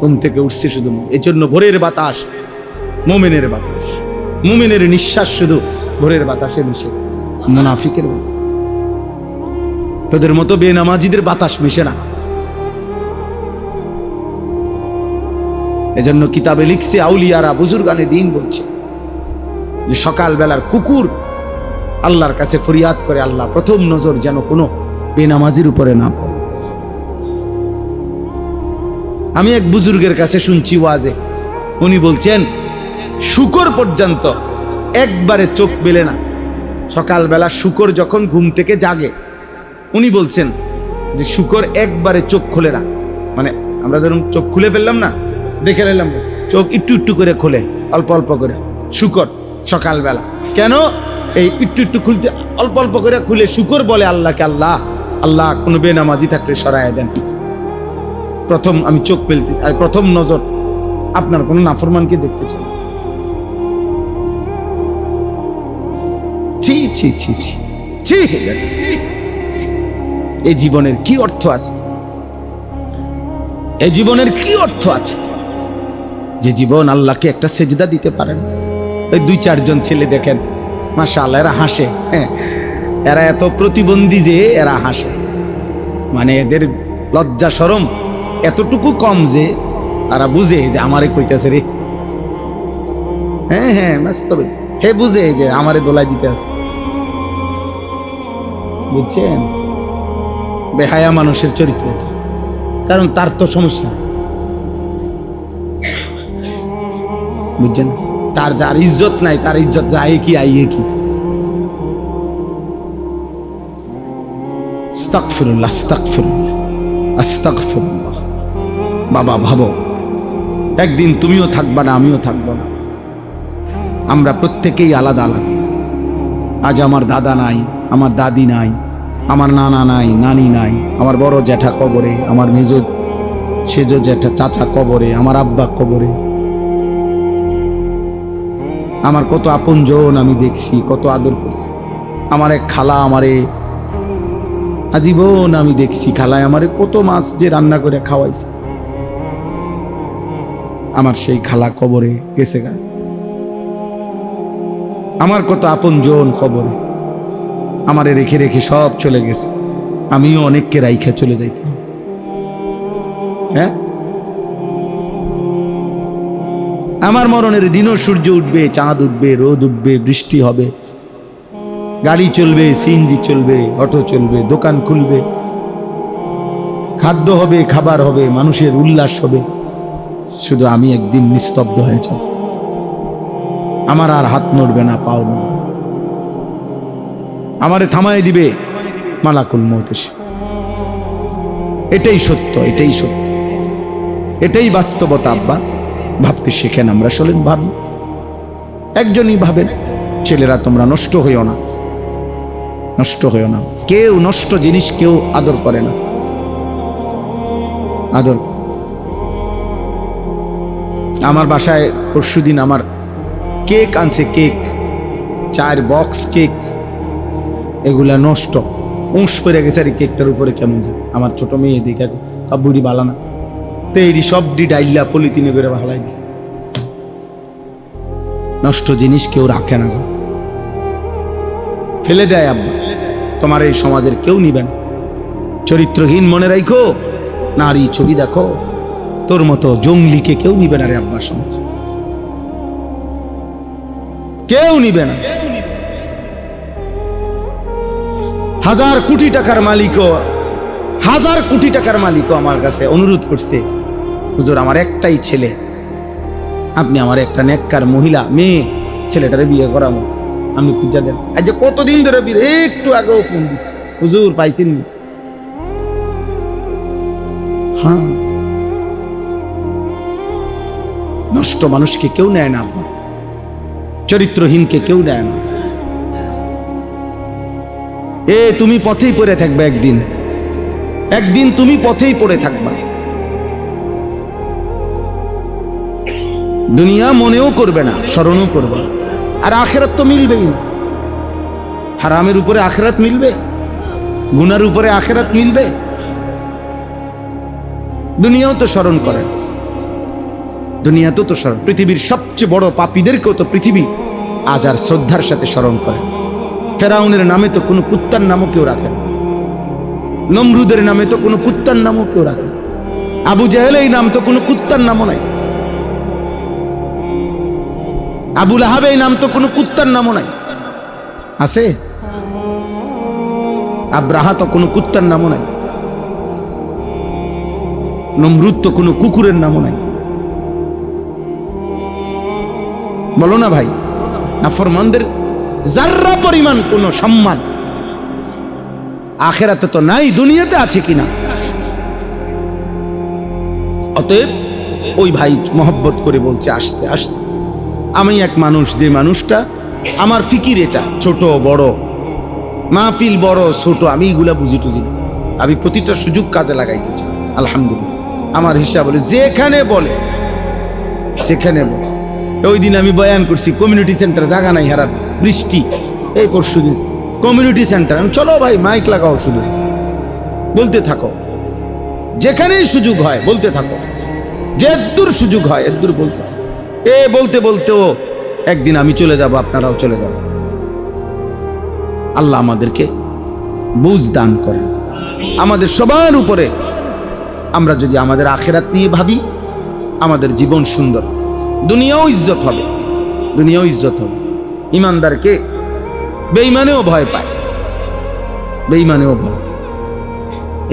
ঘুম থেকে উঠছে শুধু। এই জন্য ভোরের বাতাস মুমিনের বাতাস, মুমিনের নিঃশ্বাস শুধু ভোরের বাতাসে মিশে, মুনাফিকের বাতাস। তোদের মতো বেনামাজিদের বাতাস মিশে না। এজন্য কিতাবে লিখছে আউলিয়ারা, বুজুর্গানে দিন বলছে যে সকাল বেলার কুকুর আল্লাহর কাছে ফরিয়াদ করে, আল্লাহ প্রথম নজর যেন কোনো বেনামাজির উপরে না পড়ে। আমি এক বুজুর্গের কাছে শুনছি ওয়াজে, উনি বলছেন শুকর পর্যন্ত একবারে চোখ মেলে না। সকালবেলা শুকর যখন ঘুম থেকে জাগে, উনি বলছেন যে শুকর একবারে চোখ খোলে না। মানে আমরা যেরকম চোখ খুলে ফেললাম না, দেখে নিলাম, চোখ একটু একটু করে খোলে, অল্প অল্প করে শুকর সকালবেলা। কেন? এই একটু একটু খুলতে, অল্প অল্প করে খুলে শুকর বলে আল্লাহকে, আল্লাহ আল্লাহ কোনো বেনামাজি থাকলে সরায় দেন। প্রথম আমি চোখ ফেলতে চাই, প্রথম নজর আপনার কোনো নাফরমানকে দেখতে চাই। ছি ছি ছি ছি ছি। এই জীবনের কি অর্থ আছে? এই জীবনের কি অর্থ আছে যে জীবন আল্লাহকে একটা সেজদা দিতে পারেন? ওই 2-4 ছেলে দেখেন, মাশাআল্লাহ, এরা হাসে। হ্যাঁ, এরা এত প্রতিবন্ধী যে এরা হাসে। মানে এদের লজ্জা শরম এতটুকু কম যে এরা বুঝে যে আমারে কইতেছে রে। হ্যাঁ হ্যাঁ, বাস্তবে হে বুঝে যে আমারে দোলাই দিতে আছে। বুঝছেন? বেহায়া মানুষের চরিত্র, কারণ তার তো সমস্যা, বুঝছেন? তার যার ইজ্জত নাই, তার ইজ্জত যায় কি আইয়ে কি। আস্তাগফিরুল্লাহ, আস্তাগফিরুল্লাহ, আস্তাগফিরুল্লাহ। বাবা ভাবো, একদিন তুমিও থাকবা না, আমিও থাকবো না। আমরা প্রত্যেকেই আলাদা আলাদা। আজ আমার দাদা নাই, আমার দাদি নাই, আমার নানা নাই, নানি নাই, আমার বড় জ্যাঠা কবরে, আমার মেজ সেজ জ্যাঠা চাচা কবরে, আমার আব্বা কবরে। আমার কত আপনজন আমি দেখছি, কত আদর করছি। আমার এক খালা আমারে আজীবন আমি দেখছি, খালায় আমারে কত মাছ যে রান্না করে খাওয়াইছে। আমার সেই খালা কবরে গেছে গা। আমার কত আপনজন কবরে আমারে রেখে রেখে সব চলে গেছে। আমিও অনেককে রাইখা চলে যাইতাম। হ্যাঁ, আমার মরণের দিনও সূর্য উঠবে, চাঁদ উঠবে, রোদ উঠবে, বৃষ্টি হবে, গাড়ি চলবে, সিএনজি চলবে, অটো চলবে, দোকান খুলবে, খাদ্য হবে, খাবার হবে, মানুষের উল্লাস হবে। শুধু আমি একদিন নিস্তব্ধ হয়ে যাব। আমার আর হাত নড়বে না, পাও নড়বে। আমারে থামায় দিবে মালাকুল মউত এসে। এটাই সত্য, এটাই সত্য, এটাই বাস্তবতা। আব্বা ভাবতে শেখেন, আমরা চলেন ভাবি। একজনই ভাবেন, ছেলেরা তোমরা নষ্ট হইও না, নষ্ট হইও না। কেউ নষ্ট জিনিস কেউ আদর করে না। আদর আমার বাসায় পরশুদিন আমার কেক আনছে, কেক 4 বক্স কেক, এগুলা নষ্ট, উঁশ পড়ে গেছে। আর কেকটার উপরে কেমন যে আমার ছোট মেয়ে দেখে বুড়ি বালানা তেরি সব ডাইল্লা পলিথিনে করে ভালাই দিছে। নষ্ট জিনিস কেউ রাখে না, ফেলে দেয়। আব্বা তোমার এই সমাজের কেউ নিবে না। চরিত্রহীন মনে রাখো, নারী ছবি দেখো, তোর মতো জঙ্গলিকে কেউ নিবে না রে আব্বা। সমাজ কেউ নিবে না। 1000 কোটি টাকার মালিকও, 1000 কোটি টাকার মালিকও আমার কাছে অনুরোধ করছে, হুজুর আমার একটাই ছেলে, আপনি আমার একটা নেককার মহিলা মেয়ে ছেলেটারে বিয়ে করাবো, আমি খুঁজা দেন। আজ যে কতদিন ধরে বিয়ে, একটু আগেও ফোন দিছি, হুজুর পাইছেন? হ্যাঁ, নষ্ট মানুষকে কেউ নেয় না আব্বা, চরিত্রহীনকে কেউ নেয় না। তুমি পথেই পড়ে থাকবে, একদিন একদিন তুমি পথেই পড়ে থাকবা। দুনিয়া মনেও করবে না, স্মরণও করবে না। আর আখেরাত তো মিলবেই না। হারামের উপরে আখেরাত মিলবে? গুনার উপরে আখেরাত মিলবে? দুনিয়াও তো স্মরণ করে, দুনিয়াতেও তো স্মরণ। পৃথিবীর সবচেয়ে বড় পাপীদেরকেও তো পৃথিবী আজ আর শ্রদ্ধার সাথে স্মরণ করে। ফেরাউনের নামে তো কোনো কুত্তার নামও কেউ রাখে না, নমরুদের নামে তো কোনো কুত্তার নামও কেউ রাখে না, আবু জাহেল এই নাম তো কোনো কুত্তার নামও নাই, আবু লাহাব এই নাম তো কোনো কুত্তার নামও নাই। আছে? আব্রাহা তো কোনো কুত্তার নামও নাই, নমরুদ তো কোনো কুকুরের নামও নাই। বলো না ভাই, নাফরমানদের যার্রা পরিমাণ কোনো সম্মান আখেরাতে তো নাই, দুনিয়াতে আছে কিনা? অতএব ওই ভাই মহব্বত করে বলছে আসতে আসছে। আমি এক মানুষ, যে মানুষটা আমার ফিকির এটা, ছোট বড় মাহফিল বড় ছোট আমি এগুলা বুঝি টুঝি না। আমি প্রতিটা সুযোগ কাজে লাগাইতে চাই। আলহামদুলিল্লাহ আমার হিসাব বলে যেখানে বলে, যেখানে বলে। ওই দিন আমি বয়ান করছি কমিউনিটি সেন্টারে, জায়গা নাই হারার, বৃষ্টি এই পরশু দিন কমিউনিটি সেন্টার। আমি চলো ভাই মাইক লাগাও, শুধু বলতে থাকো, যেখানেই সুযোগ হয় বলতে থাকো, যে এদ্দুর সুযোগ হয় এদ্দুর বলতে থাকো। বলতে বলতেও একদিন আমি চলে যাব, আপনারাও চলে যাব। আল্লাহ আমাদেরকে বুঝ দান করেন। আমাদের সবার উপরে আমরা যদি আমাদের আখেরাত নিয়ে ভাবি, আমাদের জীবন সুন্দর, দুনিয়াও ইজ্জত হবে, দুনিয়াও ইজ্জত হবে। ইমানদারকে বেঈমানেও ভয় পায়, বেঈমানেও ভয়,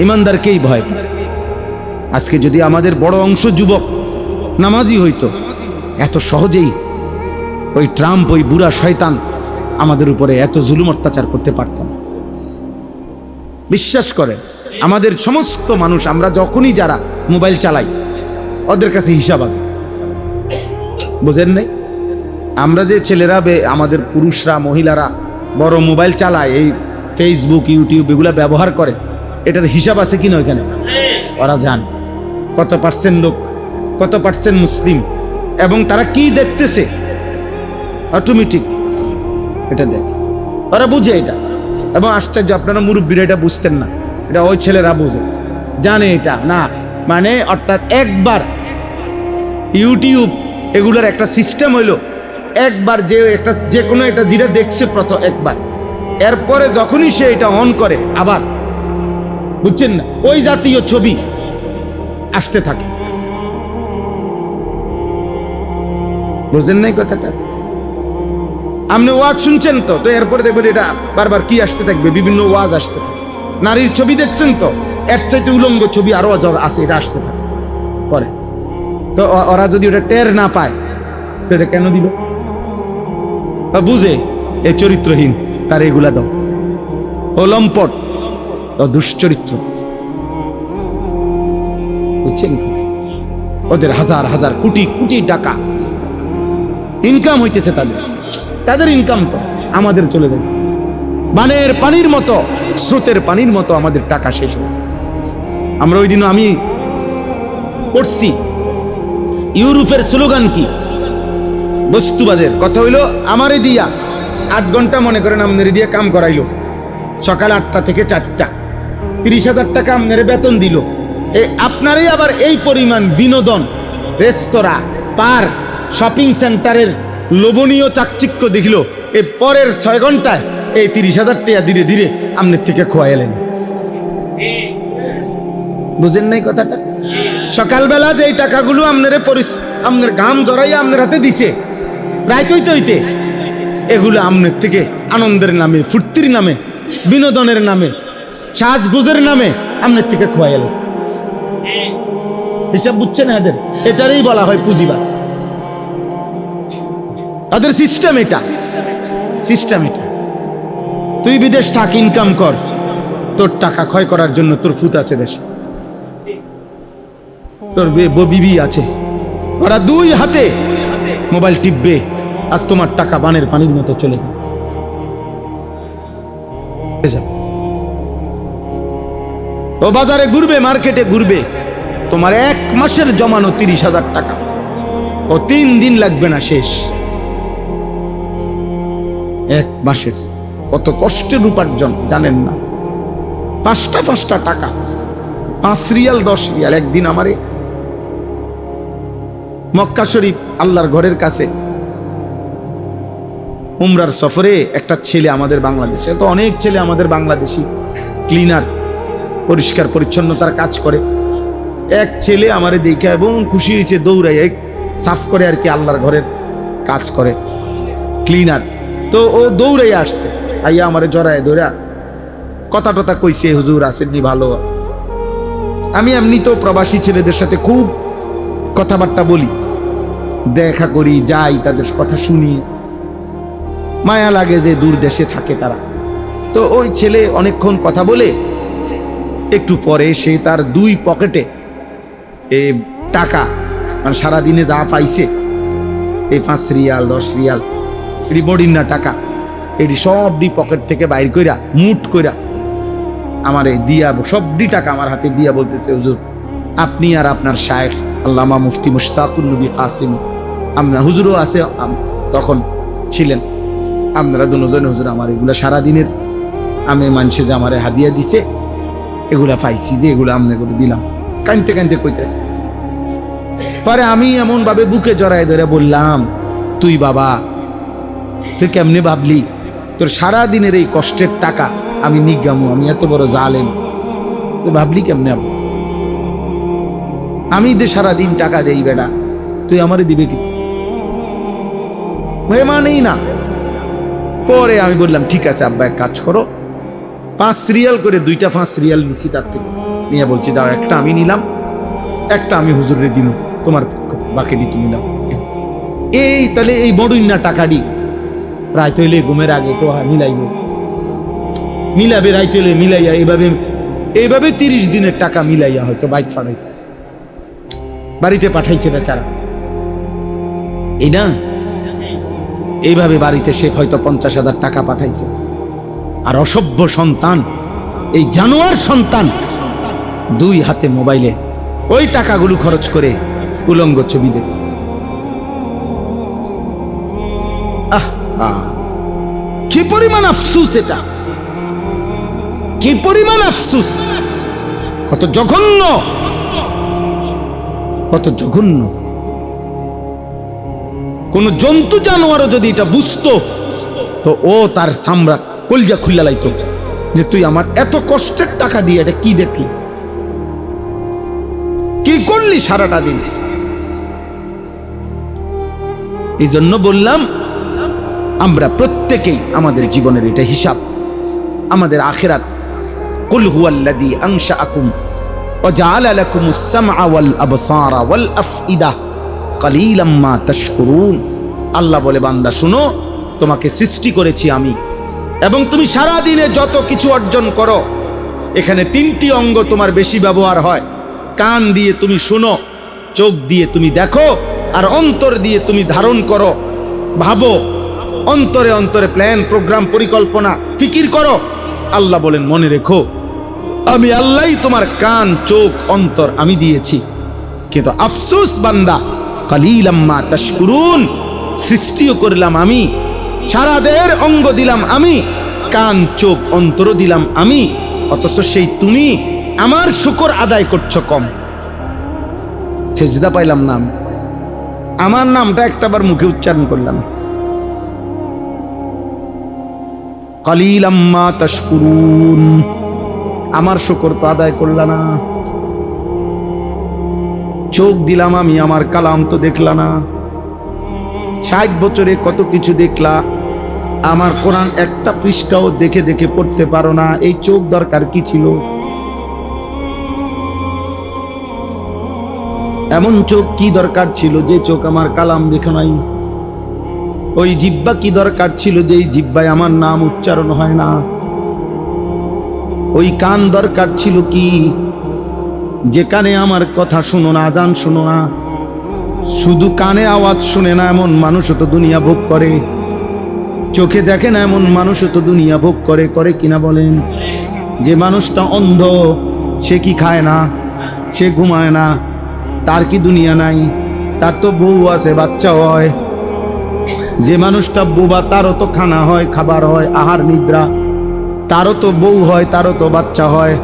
ইমানদারকেই ভয় পায়। আজকে যদি আমাদের বড় অংশ যুবক নামাজি হইতো, এত সহজেই ওই ট্রাম্প, ওই বুড়া শয়তান আমাদের উপরে এত জুলুম অত্যাচার করতে পারত না। বিশ্বাস করেন, আমাদের সমস্ত মানুষ, আমরা যখনই যারা মোবাইল চালাই, ওদের কাছে হিসাব আছে, বুঝেন নাই? আমরা যে ছেলেরা, আমাদের পুরুষরা মহিলারা বড় মোবাইল চালায়, এই ফেসবুক ইউটিউব এগুলা ব্যবহার করে, এটার হিসাব আছে কিনা ওইখানে? ওরা জানে কত পার্সেন্ট লোক, কত পার্সেন্ট মুসলিম, এবং তারা কি দেখতেছে অটোমেটিক এটা দেখে, ওরা বুঝে এটা। এবং আশ্চর্য, আপনারা মুরব্বীরা এটা বুঝতেন না, এটা ওই ছেলেরা বুঝে, জানে এটা না। মানে অর্থাৎ একবার ইউটিউব এগুলোর একটা সিস্টেম হইলো, একবার যে কোনো একটা যেটা দেখছে প্রথম একবার, এরপরে যখনই সে এটা অন করে আবার, বুঝছেন না, ওই জাতীয় ছবি আসতে থাকে। বুঝেন নাই কথাটা? আপনি ওয়াজ শুনছেন তো, এরপরে দেখবেন এটা বারবার কি আসতে থাকবে, বিভিন্ন ওয়াজ আসতে থাকে। নারীর ছবি দেখছেন তো, এর চাইতে উলঙ্গ ছবি আরো আছে, এটা আসতে থাকে পরে। তো ওরা যদি ওটা টের না পায়, তো এটা কেন দিবে? বুঝে এই চরিত্রহীন, তার এগুলা দাও, ও লম্পট, ও দুশ্চরিত্র। বুঝছেন? ওদের হাজার হাজার কোটি কোটি টাকা ইনকাম হইতেছে, তাদের ইনকাম তো আমাদের চলে যায় বানের পানির মতো, স্রোতের পানির মতো আমাদের টাকা শেষ হয়। আমরা ওই দিন আমি পড়ছি, ইউরোপের স্লোগান কি? বস্তুবাদের কথা হইলো, আমারে দিয়া 8 ঘন্টা মনে করেন আপনারে দিয়ে কাম করাইলো, সকাল 8টা থেকে 4টা, 30,000 টাকা আপনারে বেতন দিল। আপনারই আবার এই পরিমাণ বিনোদন, রেস্তোরাঁ, পার্ক, শপিং সেন্টারের লোভনীয় চাকচিক্য দেখিল, এই পরের 6 ঘন্টায় এই 30,000 টাকা ধীরে ধীরে আপনার থেকে খোয়াইলেন। বুঝেন নাই কথাটা? সকালবেলা যে টাকাগুলো আপনার ঘাম জড়াইয়া আপনার হাতে দিছে, রাইত হইতে হইতে এগুলো আপনার থেকে আনন্দের নামে, ফুর্তির নামে, বিনোদনের নামে, সাজগোজের নামে আপনার থেকে খোয়াইল। হিসাব বুঝছেন এদের? এটারই বলা হয় পুঁজিবাদ। তাদের সিস্টেম এটা, সিস্টেম এটা। তুই বিদেশ থাক, ইনকাম কর, তোর টাকা ক্ষয় করার জন্য তোর ফুত আছে দেশে, তোর বিবি আছে, ওরা 2 হাতে মোবাইল টিপবে, আর তোমার টাকা বানের পানির মতো চলে যাবে। ও বাজারে ঘুরবে, মার্কেটে ঘুরবে, তোমার 1 মাসের জমানো 30,000 টাকা, ও 3 দিন লাগবে না শেষ। 1 মাসের কত কষ্টের উপার্জন জানেন না? 5টা টাকা, 5 রিয়াল 10 রিয়াল। একদিন আমারে মক্কা শরীফ আল্লাহর ঘরের কাছে উমরার সফরে একটা ছেলে আমাদের বাংলাদেশে, তো অনেক ছেলে আমাদের বাংলাদেশি ক্লিনার, পরিষ্কার পরিচ্ছন্নতার কাজ করে। এক ছেলে আমারে দেখে এবং খুশি হয়েছে, দৌড়াই সাফ করে আর কি, আল্লাহর ঘরের কাজ করে, ক্লিনার। তো ও দৌড়াই আসছে, আইয়া আমারে জড়ায় ধরা কথা টথা কইছে, হুজুর আসেননি ভালো। আমি এমনি তো প্রবাসী ছেলেদের সাথে খুব কথাবার্তা বলি, দেখা করি, যাই, তাদের কথা শুনি, মায়া লাগে যে দূর দেশে থাকে তারা। তো ওই ছেলে অনেকক্ষণ কথা বলে একটু পরে সে তার 2 পকেটে এই টাকা, মানে সারাদিনে যা পাইছে, এই 5 রিয়াল 10 রিয়াল এটি বডির না টাকা, এটি সবটি পকেট থেকে বাইর কইরা মুট কইরা আমারে দিয়া, সবটি টাকা আমার হাতে দিয়া বলতেছে, হুজুর আপনি আর আপনার শায়েখ আল্লামা মুফতি মুশতাকুর নবী কাসিমি, আমরা হুজুরও আছে তখন ছিলেন, আপনারা দুজনে হুজুর আমার এগুলা সারাদিনের আমি মানুষে যে আমারে হাদিয়া দিছে এগুলা পাইছি, যে এগুলো আমনে করে দিলাম। কানতে কানতে কইতেছে। পরে আমি এমন ভাবে বুকে জড়ায় ধরে বললাম, তুই বাবা, তুই কেমনে ভাবলি তোর সারা দিনের এই কষ্টের টাকা আমি নিগামু? আমি এত বড় জালেম, তুই ভাবলি কেমনে? আমি যে সারাদিন টাকা দেই বেটা, তুই আমারে দিবে কি? মানেই না। পরে আমি বললাম, ঠিক আছে আব্বা, এক কাজ করো, 5 রিয়াল করে 2টা 5 রিয়াল নিছি তার থেকে, নিয়ে বলছি দাও, একটা আমি নিলাম, একটা আমি হুজুরে দিব, তোমার বাকিটি তুমি নাও। এই তাহলে এই বড়ইনা টাকাটি রাইত হইলে ঘুমের আগে তো মিলাইব, মিলাবে রাইত হইলে মিলাইয়া, এইভাবে 30 দিনের টাকা মিলাইয়া হয়তো বাইক পাঠাইছে, বাড়িতে পাঠাইছে বেচারা। এই না, এইভাবে বাড়িতে সে হয়তো 50,000 টাকা পাঠাইছে। আর অসভ্য সন্তান, এই জানোয়ার সন্তান 2 হাতে মোবাইলে ওই টাকাগুলো খরচ করে উলঙ্গ ছবি দেখতেছে। কি পরিমাণ আফসুস, এটা কি পরিমাণ আফসুস, কত জঘন্য, কত জঘন্য। কোন জন্তু জানোয়ারও যদি এটা বুঝতো তো ও তার চামড়া কলজা খুল্লা লাইতো, যে তুই আমার এত কষ্টের টাকা দিয়ে এটা কি দেখলি, কি করলি সারাটা দিন। এই জন্য বললাম, আমরা প্রত্যেকেই আমাদের জীবনের এটা হিসাব, আমাদের আখিরাত। কুল হুয়াল্লাযী আনশাআকুম ওয়া জাআলা লাকুমুস সামআ ওয়াল আবসারা ওয়াল আফইদা কালিলাম মা তাশকুরুন। আল্লাহ বলে, বান্দা শুনো, তোমাকে সৃষ্টি করেছি আমি, এবং তুমি সারা দিনে যত কিছু অর্জন করো, এখানে 3টি অঙ্গ তোমার বেশি ব্যবহার হয়। কান দিয়ে তুমি শুনো, চোখ দিয়ে তুমি দেখো, আর অন্তর দিয়ে তুমি ধারণ করো, ভাবো, অন্তরে অন্তরে প্ল্যান, প্রোগ্রাম, পরিকল্পনা, ফিকির করো। আল্লাহ বলেন, মনে রেখো, আমি আল্লাহই তোমার কান, চোখ, অন্তর আমি দিয়েছি। কিন্তু আফসোস বান্দা, কালিলাম মা তাশকুরুন, সৃষ্টিও করলাম আমি, সারা দেহের অঙ্গ দিলাম আমি, কান, চোখ, অন্তর দিলাম আমি, অথচ সেই তুমি আমার শুকর আদায় করছো কম। সেজদা পাইলাম না, আমার নামটা একটাবার মুখে উচ্চারণ করলাম। কালিলাম মা তাশকুরুন, আমার শুকর তো আদায় করলা না। চোখ দিলাম আমি, আমার কালাম তো দেখলা না। 60 বছরে কত কিছু দেখলা, আমার কোরআন একটা পৃষ্ঠাও দেখে দেখে পড়তে পারো না। এই চোখ দরকার কি ছিল? এমন চোখ কি দরকার ছিল যে চোখ আমার কালাম দেখে নাই? ওই জিহ্বা কি দরকার ছিল যে জিহ্বায় আমার নাম উচ্চারণ হয় না? ওই কান দরকার ছিল কি যে কানে আমার কথা শুনো না, আজান শুনো না? শুধু কানে আওয়াজ শুনে না এমন মানুষও তো দুনিয়া ভোগ করে, চোখে দেখে না এমন মানুষও তো দুনিয়া ভোগ করে, করে কিনা বলেন? যে মানুষটা অন্ধ সে কি খায় না, সে ঘুমায় না, তার কি দুনিয়া নাই? তার তো বউ আছে, বাচ্চা হয়। যে মানুষটা বোবা তারও তো খানা হয়, খাবার হয়, আহার নিদ্রা। তারও তো বউ হয়, তারও তো বাচ্চা হয়।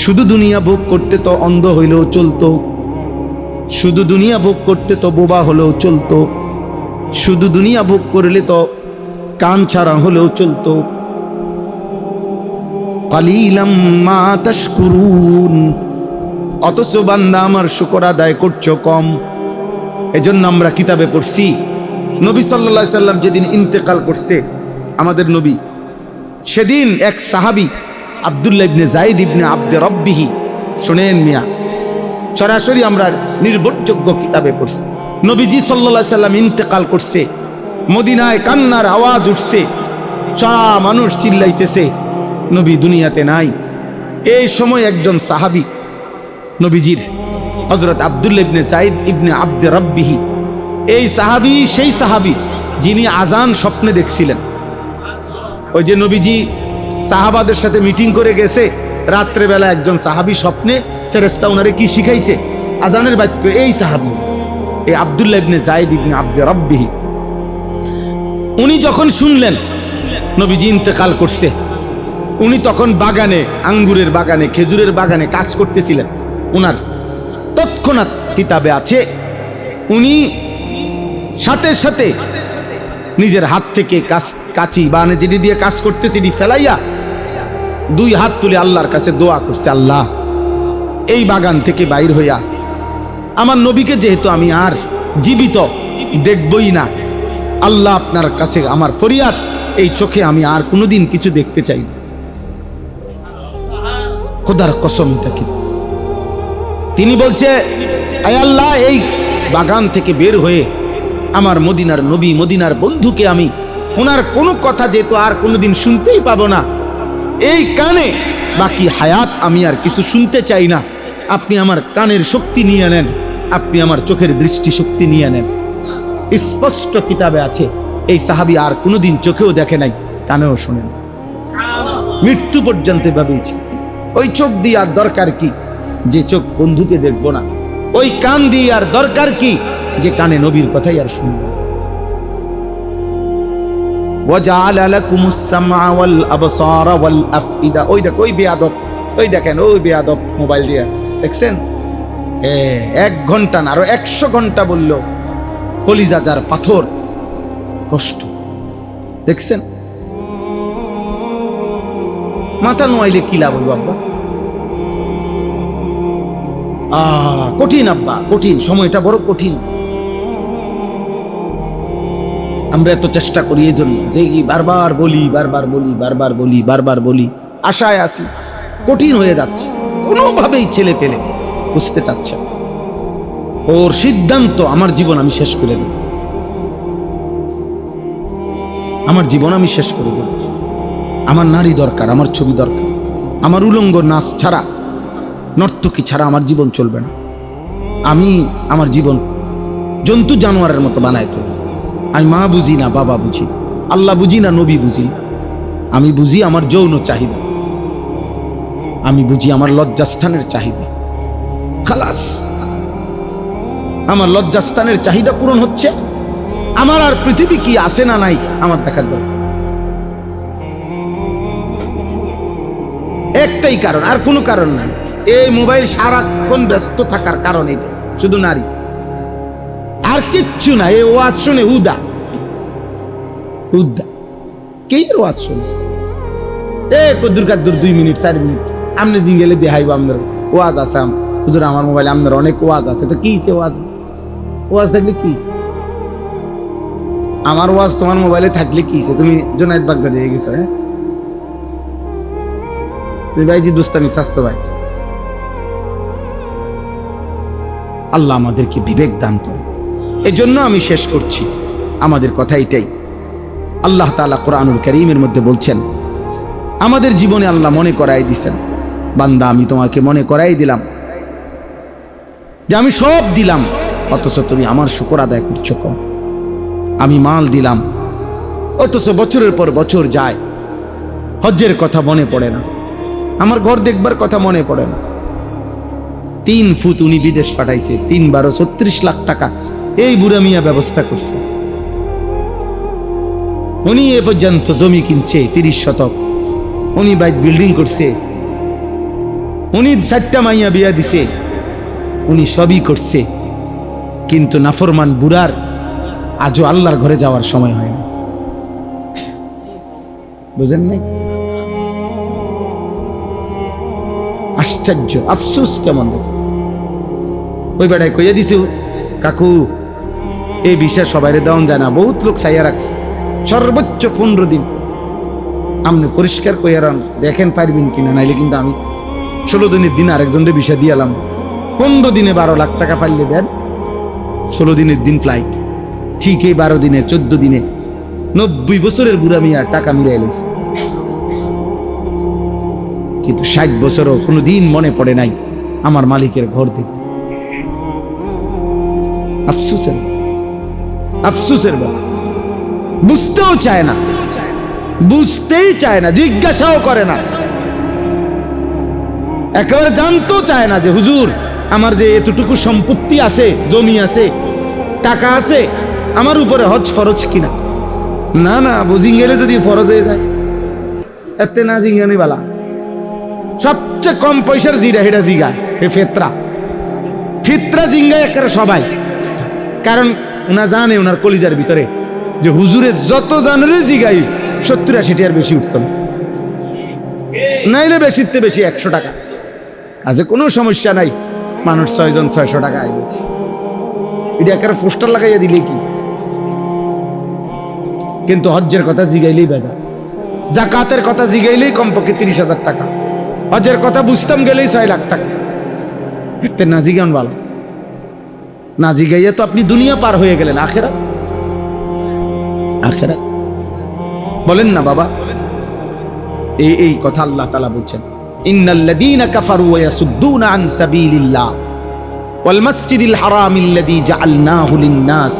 শুধু দুনিয়া ভোগ করতে তো অন্ধ হইলেও চলতো, শুধু দুনিয়া ভোগ করতে তো বোবা হলেও চলতো, শুধু দুনিয়া ভোগ করলে তো কান ছাড়া হলেও চলতো। কালিলাম মা তাশকুরুন, অথচ বান্দা আমার শুকর আদায় করছো কম। এজন্য আমরা কিতাবে পড়ছি, নবী সাল্লাল্লাহু আলাইহি সাল্লাম যেদিন ইন্তেকাল করছে আমাদের নবী, সেদিন এক সাহাবী আব্দুল্লাহ ইবনে যায়েদ ইবনে আব্দে রব্বিহি, শুনেন মিয়া, সরাসরি আমরা নির্ভরযোগ্য কিতাবে পড়ছি, নবীজি সাল্লাল্লাহু আলাইহি সাল্লাম ইন্তেকাল করছে, মদিনায় কান্নার আওয়াজ উঠছে, সারা মানুষ চিল্লাইতেছে নবী দুনিয়াতে নাই। এই সময় একজন সাহাবী নবীজির, হযরত আব্দুল্লাহ ইবনে যায়েদ ইবনে আব্দে রব্বিহি, এই সাহাবী সেই সাহাবী যিনি আজান স্বপ্নে দেখছিলেন। ওই যে নবীজি সাহাবাদের সাথে মিটিং করে গেছে, রাত্রেবেলা একজন সাহাবী স্বপ্নে ফেরেশতা ওনারে কি শিখাইছে, আজানের বাক্য। এই সাহাবী, এই আব্দুল্লাহ ইবনে যায়েদ ইবনে আব্দে রব্বিহি, উনি যখন শুনলেন নবীজি ইন্তেকাল করছে, উনি তখন বাগানে, আঙ্গুরের বাগানে, খেজুরের বাগানে কাজ করতেছিলেন। উনার তৎক্ষণাৎ কিতাবে আছে, উনি সাথে সাথে নিজের হাত থেকে কাঁচি বা যেটি দিয়ে কাজ করতেছে এটি ফেলাইয়া দুই হাত তুলে আল্লাহর কাছে দোয়া করছে, আল্লাহ এই বাগান থেকে বাইর হইয়া আমার নবীকে যেহেতু আমি আর জীবিত দেখবই না, আল্লাহ আপনার কাছে আমার ফরিয়াদ, এই চোখে আমি আর কোনোদিন কিছু দেখতে চাই না। খোদার কসম, এটা কি? তিনি বলছে, আয় আল্লাহ, এই বাগান থেকে বের হয়ে আমার মদিনার নবী, মদিনার বন্ধুকে আমি ওনার কোনো কথা যেহেতু আর কোনোদিন শুনতেই পাবো না, এই কানে বাকি হায়াত আমি আর কিছু শুনতে চাই না। আপনি আমার কানের শক্তি নিয়ে নেন, আপনি আমার চোখের দৃষ্টি শক্তি নিয়ে নেন। স্পষ্ট কিতাবে আছে, এই সাহাবী আর কোনোদিন চোখেও দেখে নাই, কানেও শোনেন, মৃত্যু পর্যন্ত ভাবেছি। ওই চোখ দিয়ে আর দরকার কি যে চোখ বন্ধুকে দেখবো না? ওই কান দিয়ে আর দরকার কি যে কানে নবীর কথাই আর শুনবো? ওয়াজআলা লাকুমুস সামআ ওয়াল আবসারা ওয়াল আফইদা। ওই দেখ, ওই বেয়াদব, ওই দেখেন, ওই বেয়াদব মোবাইল দিয়ে দেখছেন, 1 ঘন্টা না আরো 100 ঘন্টা বললো, কলিজা যার পাথর, কষ্ট। দেখছেন, মাথা নোয়াইলে কি লাভ হইব আব্বা? কঠিন আব্বা, কঠিন, সময়টা বড় কঠিন। আমরা এত চেষ্টা করি এই জন্য যে বারবার বলি, বারবার বলি, বারবার বলি, বারবার বলি, আশায় আসি, কঠিন হয়ে যাচ্ছে। কোনোভাবেই ছেলে পেলে বুঝতে চাচ্ছে, ওর সিদ্ধান্ত আমার জীবন আমি শেষ করে দেব, আমার জীবন আমি শেষ করে দেব, আমার নারী দরকার, আমার ছবি দরকার, আমার উলঙ্গ নাচ ছাড়া, নর্তকী ছাড়া আমার জীবন চলবে না। আমি আমার জীবন জন্তু জানোয়ারের মতো বানায় ফেলি। আমি মা বুঝি না, বাবা বুঝি, আল্লাহ বুঝি না, নবী বুঝি না। আমি বুঝি আমার যৌন চাহিদা, আমি বুঝি আমার লজ্জাস্থানের চাহিদা। খালাস, আমার লজ্জাস্থানের চাহিদা পূরণ হচ্ছে, আমার আর পৃথিবী কি আছে না নাই আমার দেখার দরকার। একটাই কারণ, আর কোনো কারণ নাই। এই মোবাইল সারাক্ষণ ব্যস্ত থাকার কারণ এটা, শুধু নারী, আর কিচ্ছু না। এই ওয়াজ শুনে হুদা হুদা, কে ওয়াজ শুনে? কদ্দুর কাদ্দুর 2 মিনিট 4 মিনিট আমনে জিঙ্গেলে দেখাইব আপনার ওয়াজ আছে। হুজুর আমার মোবাইলে আপনার অনেক ওয়াজ আছে, তো কি ওয়াজ? ওয়াজ থাকলে কি? আমার ওয়াজ তোমার মোবাইলে থাকলে কি? তুমি জোনায়েদ বাগদাদি হয়ে গেছো। হ্যাঁ, তুমি ভাইজি দুস্তামি স্বাস্থ্য ভাই। আল্লাহ আমাদেরকে বিবেক দান করে। এই জন্য আমি শেষ করছি, আমাদের কথা এটাই। আল্লাহ তাআলা কোরআনুল কারীমের মধ্যে বলছেন, আমাদের জীবনে আল্লাহ মনে করাই দিছেন, বান্দা আমি তোমাকে মনে করাই দিলাম যে আমি সব দিলাম, অথচ তুমি আমার শুকর আদায় করছো কম। আমি মাল দিলাম, অথচ বছরের পর বছর যায়, হজ্জের কথা মনে পড়ে না, আমার ঘর দেখবার কথা মনে পড়ে না। 3 ফুট উনি বিদেশ পাঠাইছে, 3 12 36 লাখ টাকা এই বুড়া মিয়া ব্যবস্থা করছে। উনি এ পর্যন্ত জমি কিনছে 30 শতক, উনি বাইক বিল্ডিং করছে, উনি 4টা মাইয়া বিয়া দিছে, উনি সবই করছে। কিন্তু নাফরমান বুড়ার আজও আল্লাহর ঘরে যাওয়ার সময় হয় না। বুঝেন নাই? আশ্চর্য, আফসোস কেমন। ওই বেড়ায় কইয়া দিছে, কাকু এই বিষয় সবাই দেওয়া যায় না, বহুত লোক চাইয়া রাখছে, সর্বোচ্চ 15 দিন আপনি পরিষ্কার কইয়া রান, দেখেন পারবেন কিনা, নাইলে কিন্তু আমি 16 দিনের দিন আরেকজনের বিষয় দিয়ালাম। 15 দিনে 12 লাখ টাকা পাইলে দেন, 16 দিনের দিন ফ্লাইট। ঠিক এই 12 দিনে 14 দিনে 90 বছরের বুড়া মিয়া টাকা মিলাই এলেছে। কিন্তু 60 বছরও কোনো দিন মনে পড়ে নাই আমার মালিকের ঘর দেখতে। আফসোসের আফসোসের ব্যাপার। বুঝতেও চায় না, বুঝতেই চায় না, জিজ্ঞাসাও করে না, একেবারে জানতেও চায় না যে হুজুর আমার যে এতটুকু সম্পত্তি আছে, জমি আছে, টাকা আছে, আমার উপরে হজ ফরজ কিনা। না না, বুঝিং গেলে যদি ফরজ হয়ে যায় এতে না জিঙ্গানি বালা। সবচেয়ে কম পয়সার জিরা হেটা জিগায় এ ফেতরা, ফিতরা জিঙ্গায় একেবারে সবাই। কারণ ওনা জানে ওনার কলিজার ভিতরে যে হুজুরে যত জানরে জিগাই 70-80 আর বেশি উঠত না, নাইলে বেশিতে বেশি 100 টাকা। আজকে কোনো সমস্যা নাই, মানুষ 6 জন 600 টাকা আইবে, এটা একেবারে পোস্টার লাগাইয়া দিলে কি। কিন্তু হজ্জের কথা জিগাইলেই বেজা, জাকাতের কথা জিগাইলেই কমপক্ষে 30,000 টাকা, হজ্জের কথা বুঝতাম গেলেই 6 লাখ টাকা। এতে না জিগান ভালো, না জিগাইয়া তো আপনি দুনিয়া পার হয়ে গেলেন, আখেরাত আখেরাত বলেন না বাবা। এই কথা আল্লাহ তাআলা বলছেন, ইন্নাল্লাযীনা কাফারু ওয়া ইয়াসুদ্দুনা আন সাবিলিল্লাহ ওয়াল মাসজিদিল হারামিল্লাযী জাআলনাহু লিন-নাস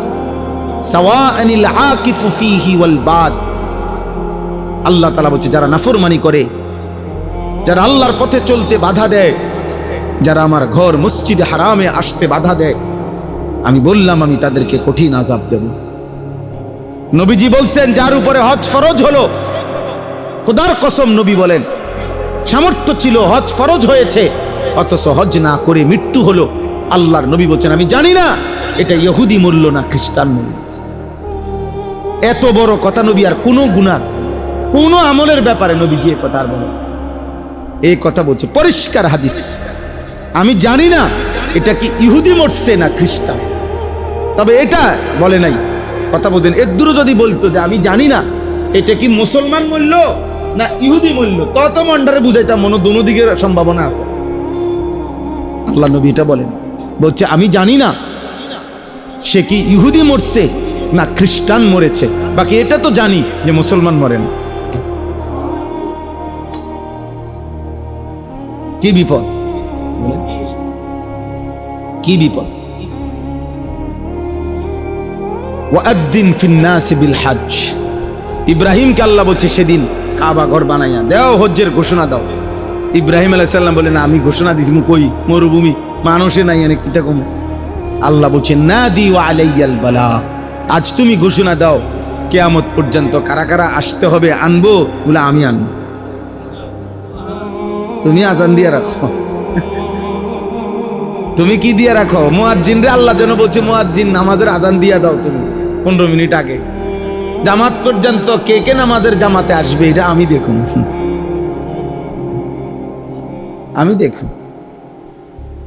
সাওয়াআনিল আকিফু ফীহি ওয়াল বাদ। আল্লাহ তাআলা বলছে যারা নাফরমানি করে, যারা আল্লাহর পথে চলতে বাধা দেয়, যারা আমার ঘর মসজিদে হারামে আসতে বাধা দেয়, আমি বললাম আমি তাদেরকে কঠিন আযাব দেব। নবীজি বলছেন যার উপরে হজ ফরজ হলো, খোদার কসম নবী বলেন সামর্থ্য ছিল, হজ ফরজ হয়েছে, অথচ হজ না করে মৃত্যু হলো, আল্লাহর নবী বলছেন আমি জানি না এটা ইহুদি মূল্য না খ্রিস্টান মূল্য। এত বড় কথা নবী আর কোনো গুনার কোনো আমলের ব্যাপারে নবীজি এই কথা আর বলেন, এই কথা বলছে পরিষ্কার হাদিস। আমি জানি না এটা কি ইহুদি মরছে না খ্রিস্টান, তবে এটা বলে নাই। কথা বলছেন এর দূর যদি বলতো যে আমি জানি না এটা কি মুসলমান মূল্য না ইহুদি মূল্য, তত মন্ডারে বুঝাইতাম মনে দোনো দিকের সম্ভাবনা আছে। আল্লাহ নবী এটা বলেন, বলছে আমি জানি না সে কি ইহুদি মরছে না খ্রিস্টান মরেছে, বাকি এটা তো জানি যে মুসলমান মরে না। কি বিপদ, কি বিপদ। ওয়াদ্দিন ফিন্নাস বিল হজ, ইব্রাহিমকে আল্লাহ বলছে সেদিন কাবা ঘর বানাইয়া দাও, হজ্জের ঘোষণা দাও। ইব্রাহিম আলাইহিস সালাম বলে না আমি ঘোষণা দিছি কই মরুভূমি মানুষে নাই এনে কিতা কম। আল্লাহ বলছে নাদি ওয়া আলাইয়াল বালা, আজ তুমি ঘোষণা দাও কিয়ামত পর্যন্ত কারা কারা আসতে হবে আনবো, বলে আমি আনবো, তুমি আজান দিয়ে রাখো। তুমি কি দিয়ে রাখো? মুয়াজ্জিন রে আল্লাহ যেন বলছে মুয়াজ্জিন নামাজের আজান দিয়া দাও তুমি 15 মিনিট আগে। জামাত পর্যন্ত কে কে নামাজের জামাতে আসবে এটা আমি দেখুন, আমি দেখুন।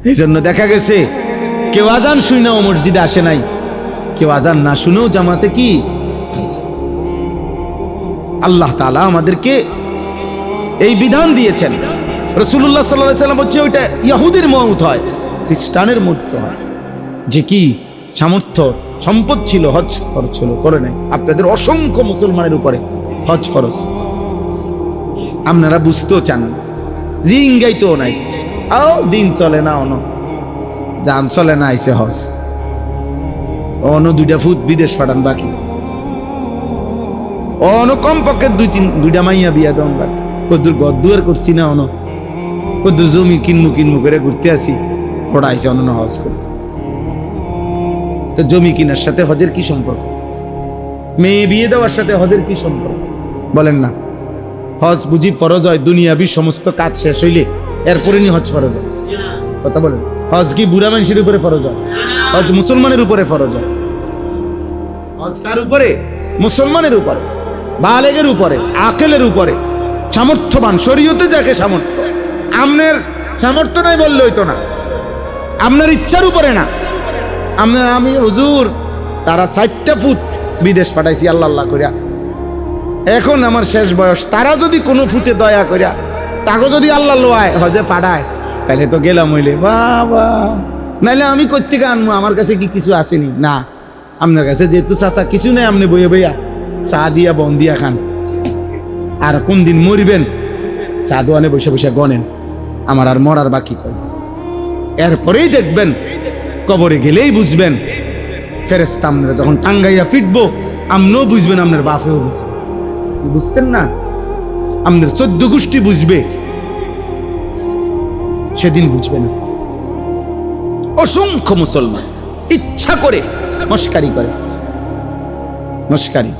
এই জন্য দেখা গেছে কেউ আজান শুনেও মসজিদে আসে নাই, কেউ আজান না শুনেও জামাতে কি। আল্লাহ তাআলা আমাদেরকে এই বিধান দিয়েছেন। রাসূলুল্লাহ সাল্লাল্লাহু আলাইহি ওয়াসাল্লাম বলছে ওইটা ইহুদির মওত হয়, খ্রিস্টানের মৃত্যু হয়, যে কি সামর্থ্য সম্পদ ছিল হজ ফরজ ছিল করে নাই। আপনাদের অসংখ্য মুসলমানের উপরে হজ ফরজ, আপনারা বুঝতেও চান না, জিঙ্গাইতো নাই, আও দিন চলে না, অন জান চলে না, আইসে হজ, অন 2টা ফুট বিদেশ পাঠান বাকি, অন কমপক্ষে 2-3 মাইয়া বিয়া দেন বাকি, কদ্দুর গদ্দুয়ার করছি না, অন কত জমি কিনমু করে ঘুরতে আসি, ওরা আইসে অন্য হজ করতে। তো জমি কিনার সাথে হজের কি সম্পর্ক? মেয়ে বিয়ে দেওয়ার সাথে হজের কি সম্পর্ক বলেন না? হজ বুঝি ফরজ হয় দুনিয়াবি সমস্ত কাজ শেষ হইলে, এরপরে নি হজ ফরজ হয়? কথা বলেন। হজ কি বুড়া মানুষের উপরে ফরজ হয়? হজ মুসলমানের উপরে ফরজ হয়। হজ কার উপরে? মুসলমানের উপরে, বালেগের উপরে, আকেলের উপরে, সামর্থ্যবান, শরীয়তে যাকে সামর্থ্য। আপনার সামর্থ্য নাই বললে হইতো না, আপনার ইচ্ছার উপরে না। আমি হুজুর তারা 4টা ফুট বিদেশ পাঠাইছি আল্লাহ আল্লাহ করিয়া, এখন আমার শেষ বয়স, তারা যদি কোনো ফুটে দয়া করিয়া তাকে যদি আল্লাহ লোয়ায় হজে পাঠায়, তাহলে তো গেলাম হইলে বাবা। নাইলে আমি কোত্থেকে আনবো? আমার কাছে কি কিছু আসেনি? না, আপনার কাছে যেহেতু চাচা কিছু নেই, আপনি বইয়া বইয়া চা দিয়া বন দিয়া খান, আর কোন দিন মরিবেন চা দোয়ানে বসে বসে গনেন, আমার আর মরার বাকি কয়। এরপরেই দেখবেন, কবরে গেলেই বুঝবেন, ফেরেশতা আমরা যখন টাঙ্গাইয়া ফিটবো, আমরাও বুঝবেন, আপনার বাপেও বুঝবেন। বুঝতেন না? আপনার 14 গোষ্ঠী বুঝবে, সেদিন বুঝবে না। অসংখ্য মুসলমান ইচ্ছা করে মস্কারি করে, মস্কারি।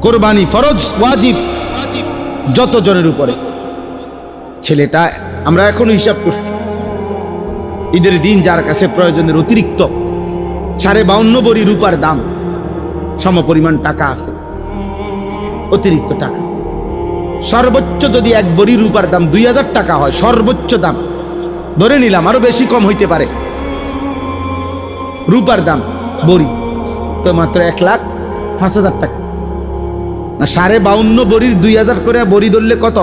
কোরবানি ফরজ ওয়াজিব যত জনের উপরে। ছেলেটা আমরা এখনো হিসাব করছি, ঈদের দিন যার কাছে প্রয়োজনের অতিরিক্ত 52.5 ভরি রূপার দাম, সমপরিমাণ টাকা আছে, অতিরিক্ত টাকা, সর্বোচ্চ যদি 1 ভরি রূপার দাম 2000 টাকা হয়, সর্বোচ্চ দাম ধরে নিলাম, আরো বেশি কম হইতে পারে, রূপার দাম ভরি তো মাত্র 1,05,000 টাকা না? 52.5 ভরির 2000 করে ভরি ধরলে কত?